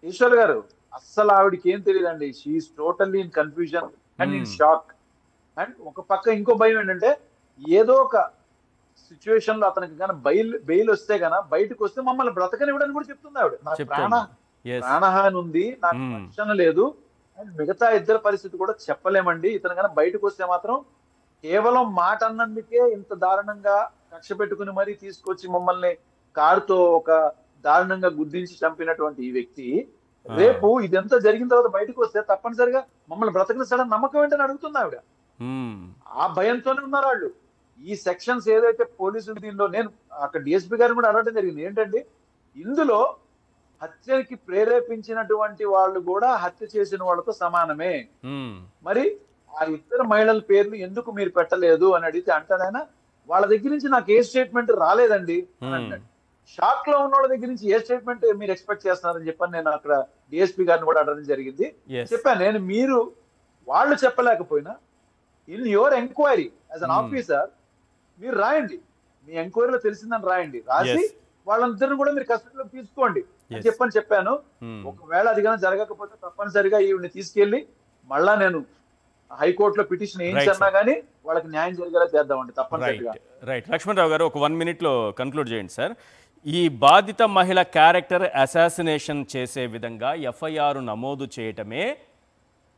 S4: ఈశ్వర్ గారు అస్సలు ఆవిడకి ఏం తెలియదండి. She's totally in confusion and in shock. And ఒక పక్క ఇంకో భయం ఏంటంటే ఏదో ఒక సిచ్యువేషన్ లో అతనికి కానీ బెయిల్ వస్తే గన బయటకు వస్తే మమ్మల్ని బ్రతకనివ్వడానికి కూడా చెప్తుంది ఆవిడ. నాకు ప్రాణహాని ఉంది, నాకు రక్షణ లేదు, అండ్ మిగతా ఇద్దరు పరిస్థితి కూడా చెప్పలేమండి. ఇతను కానీ బయటకు వస్తే మాత్రం కేవలం మాట అన్నందుకే ఇంత దారుణంగా కక్ష పెట్టుకుని మరీ తీసుకొచ్చి మమ్మల్ని కారుతో ఒక దారుణంగా గుద్దించి చంపినటువంటి ఈ వ్యక్తి రేపు ఇదంతా జరిగిన తర్వాత బయటకు వస్తే తప్పనిసరిగా మమ్మల్ని బ్రతకనిస్తాడని నమ్మకం ఏంటని అడుగుతుంది ఆవిడ. ఆ భయంతోనే ఉన్నారు వాళ్ళు. ఈ సెక్షన్స్ ఏదైతే పోలీసులు దీనిలో, నేను అక్కడ డిఎస్పీ గారిని కూడా అడగడం జరిగింది ఏంటంటే ఇందులో హత్యకి ప్రేరేపించినటువంటి వాళ్ళు కూడా హత్య చేసిన వాళ్ళతో సమానమే, మరి ఆ ఇద్దరు మహిళల పేర్లు ఎందుకు మీరు పెట్టలేదు అని అడిగితే అంటారైనా వాళ్ళ దగ్గర నుంచి నాకు ఏ స్టేట్మెంట్ రాలేదండి అని అన్నాడు. షాక్ లో ఉన్న వాళ్ళ దగ్గర నుంచి ఏ స్టేట్మెంట్ మీరు ఎక్స్పెక్ట్ చేస్తున్నారని చెప్పని నేను అక్కడ డిఎస్పీ గారిని కూడా అడగడం జరిగింది. చెప్పాను నేను, మీరు వాళ్ళు చెప్పలేకపోయినా in your enquiry as an officer మీరు రాయండి, మీ ఎంక్వైరీలో తెలిసిందని రాయండి, రాసి వాళ్ళందరినీ కూడా మీరు కస్టడీలోకి తీసుకోండి అని చెప్పాను. ఒకవేళ అది కానీ జరగకపోతే తప్పనిసరిగా ఈవిడ్ని తీసుకెళ్లి మళ్ళా నేను హైకోర్టులో పిటిషన్ వేయించన్నా కానీ వాళ్ళకి న్యాయం జరిగేలా చేద్దామండి తప్పనిసరిగా.
S2: రైట్ లక్ష్మణరావు గారు, ఒక 1 minute లో కన్క్లూడ్ చేయండి సార్. ఈ బాధిత మహిళ క్యారెక్టర్ అసాసినేషన్ చేసే విధంగా ఎఫ్ఐఆర్ నమోదు చేయటమే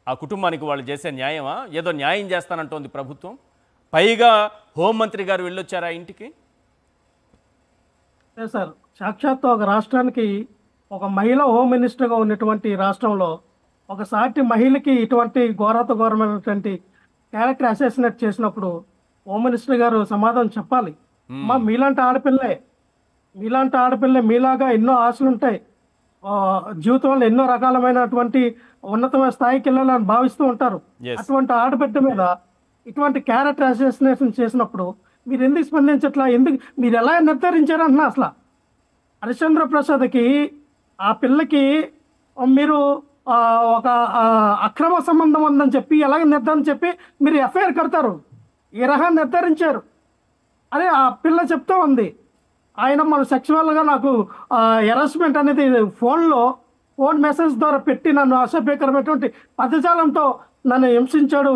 S2: ఆ కుటుంబానికి వాళ్ళు చేసే న్యాయమా? ఏదో న్యాయం చేస్తానంటోంది ప్రభుత్వం, పైగా హోంమంత్రి గారు వెళ్ళొచ్చారా ఇంటికి?
S5: సార్, సాక్షాత్తు ఒక రాష్ట్రానికి ఒక మహిళ హోమ్ మినిస్టర్గా ఉన్నటువంటి రాష్ట్రంలో ఒక సాటి మహిళకి ఇటువంటి ఘోరమైనటువంటి క్యారెక్టర్ అసాసినేట్ చేసినప్పుడు హోమ్ మినిస్టర్ గారు సమాధానం చెప్పాలి. మీలాంటి ఆడపిల్లే మీలాగా ఎన్నో ఆశలు ఉంటాయి, జీవితంలో ఎన్నో రకాలమైనటువంటి ఉన్నతమైన స్థాయికి వెళ్ళాలని భావిస్తూ ఉంటారు. అటువంటి ఆడబిడ్డ మీద ఇటువంటి క్యారెక్టర్ అసాసినేషన్ చేసినప్పుడు మీరు ఎందుకు స్పందించట్లా? ఎందుకు మీరు ఎలా నిర్ధారించారంటున్నా? అసలు హరిశ్చంద్ర ప్రసాద్కి ఆ పిల్లకి మీరు ఒక అక్రమ సంబంధం ఉందని చెప్పి ఎలాగ నిర్ధారణ చెప్పి మీరు ఎఫ్ఐఆర్ కడతారు? ఏ రకంగా నిర్ధారించారు? అదే ఆ పిల్ల చెప్తా ఉంది, ఆయన మన సెక్షువల్గా నాకు హెరాస్మెంట్ అనేది ఫోన్ మెసేజ్ ద్వారా పెట్టి నన్ను అసభ్యకరమైనటువంటి పదజాలంతో నన్ను హింసించాడు,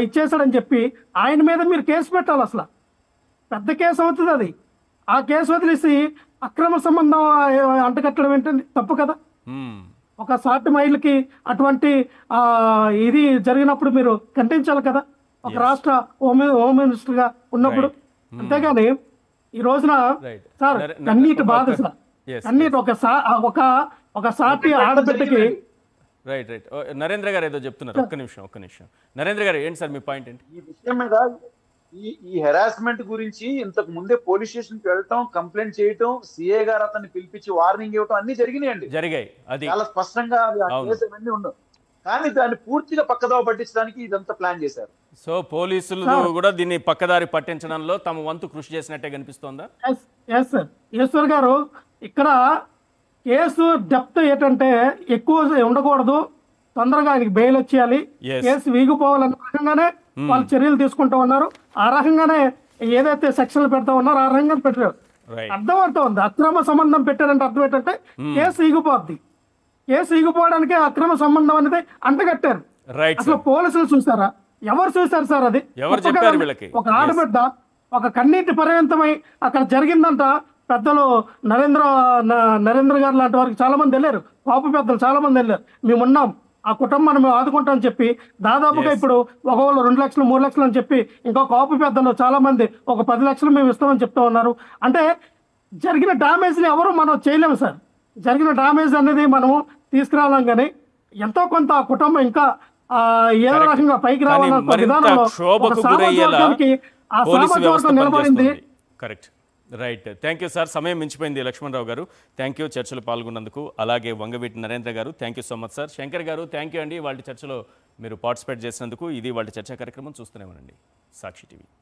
S5: ఇచ్చేసాడని చెప్పి ఆయన మీద మీరు కేసు పెట్టాలి. అసలు పెద్ద కేసు అవుతుంది అది. ఆ కేసు వదిలేసి అక్రమ సంబంధం అంటగట్టడం ఏంటండి? తప్పు కదా. ఒక సాటి మహిళకి అటువంటి ఇది జరిగినప్పుడు మీరు ఖండించాలి కదా ఒక రాష్ట్ర హోమ్ మినిస్టర్గా ఉన్నప్పుడు. అంతేగాని ఈ రోజున సార్ కన్నీటి బాధ సార్, కన్నీటి ఒక సాటి ఆడబిడ్డకి.
S2: రైట్ నరేంద్ర గారు ఏదో చెప్తున్నారు, ఒక్క నిమిషం నరేంద్ర గారు ఏంటి సార్ మీ పాయింట్ ఏంటి
S4: ఈ విషయం మీద? ఈ హెరాస్మెంట్ గురించి ఇంతకు ముందే పోలీస్ స్టేషన్ కి వెళ్ళటం, కంప్లైంట్ చేయటం, సిఏ గారు అతన్ని పిలిపించి వార్నింగ్ ఇవ్వటం అన్ని జరిగాయి. అది చాలా స్పష్టంగా ఇవన్నీ ఉండవు. కానీ దాన్ని పూర్తిగా పక్కదావ పట్టించడానికి ఇదంతా ప్లాన్ చేశారు.
S2: సో పోలీసులు కూడా దీన్ని పక్కదారి పట్టించడంలో తమ వంతు కృషి చేసినట్టే కనిపిస్తోందా?
S5: సార్ ఈశ్వర్ గారు, ఇక్కడ కేసు డెప్త్ ఏంటంటే ఎక్కువ ఉండకూడదు, తొందరగా ఆయనకి బెయిల్ వచ్చేయాలి, కేసు వీగిపోవాలన్న రకంగానే వాళ్ళు చర్యలు తీసుకుంటూ ఉన్నారు. ఆ రకంగానే ఏదైతే సెక్షన్లు పెడతా ఉన్నారో ఆ రకంగా పెట్టారు. అర్థం ఉంది, అక్రమ సంబంధం పెట్టారంటే అర్థం ఏంటంటే కేసు ఈగిపోద్ది. కేసు ఈగిపోవడానికి అక్రమ సంబంధం అనేది అంటగట్టారు. అసలు పోలీసులు చూసారా? ఎవరు చూసారు సార్? అది ఒక ఆడబిడ్డ ఒక కన్నీటి పర్యంతమై అక్కడ జరిగిందంట. పెద్దలు నరేంద్ర గారు లాంటి వారికి చాలా మంది వెళ్ళారు, పాప పెద్దలు చాలా మంది వెళ్ళారు. మేమున్నాం, ఆ కుటుంబాన్ని మేము ఆదుకుంటామని చెప్పి దాదాపుగా ఇప్పుడు ఒకవేళ 2 లక్షలు 3 లక్షలు అని చెప్పి ఇంకో కాపు పెద్దలు చాలా మంది ఒక 10 లక్షలు మేము ఇస్తామని చెప్తా ఉన్నారు. అంటే జరిగిన డ్యామేజ్ని ఎవరు మనం చేయలేము సార్. జరిగిన డ్యామేజ్ అనేది మనము తీసుకురావాలం, కానీ ఎంతో కొంత ఆ కుటుంబం ఇంకా ఏదో రకంగా పైకి రావాలన్న విధానంలో ఆ సామాజిక వర్గం నిలబడింది.
S2: Correct. Right, thank you sir. సమయం మించిపోయింది లక్ష్మణరావు గారు, థ్యాంక్ యూ చర్చలో పాల్గొన్నందుకు. అలాగే వంగవీటి నరేంద్ర గారు, thank you so much sir. Shankar గారు, థ్యాంక్ యూ అండి వాళ్ళ చర్చలో మీరు పార్టిసిపేట్ చేసినందుకు. ఇది వాళ్ళ చర్చా కార్యక్రమం. చూస్తూనే ఉండండి సాక్షి టీవీ.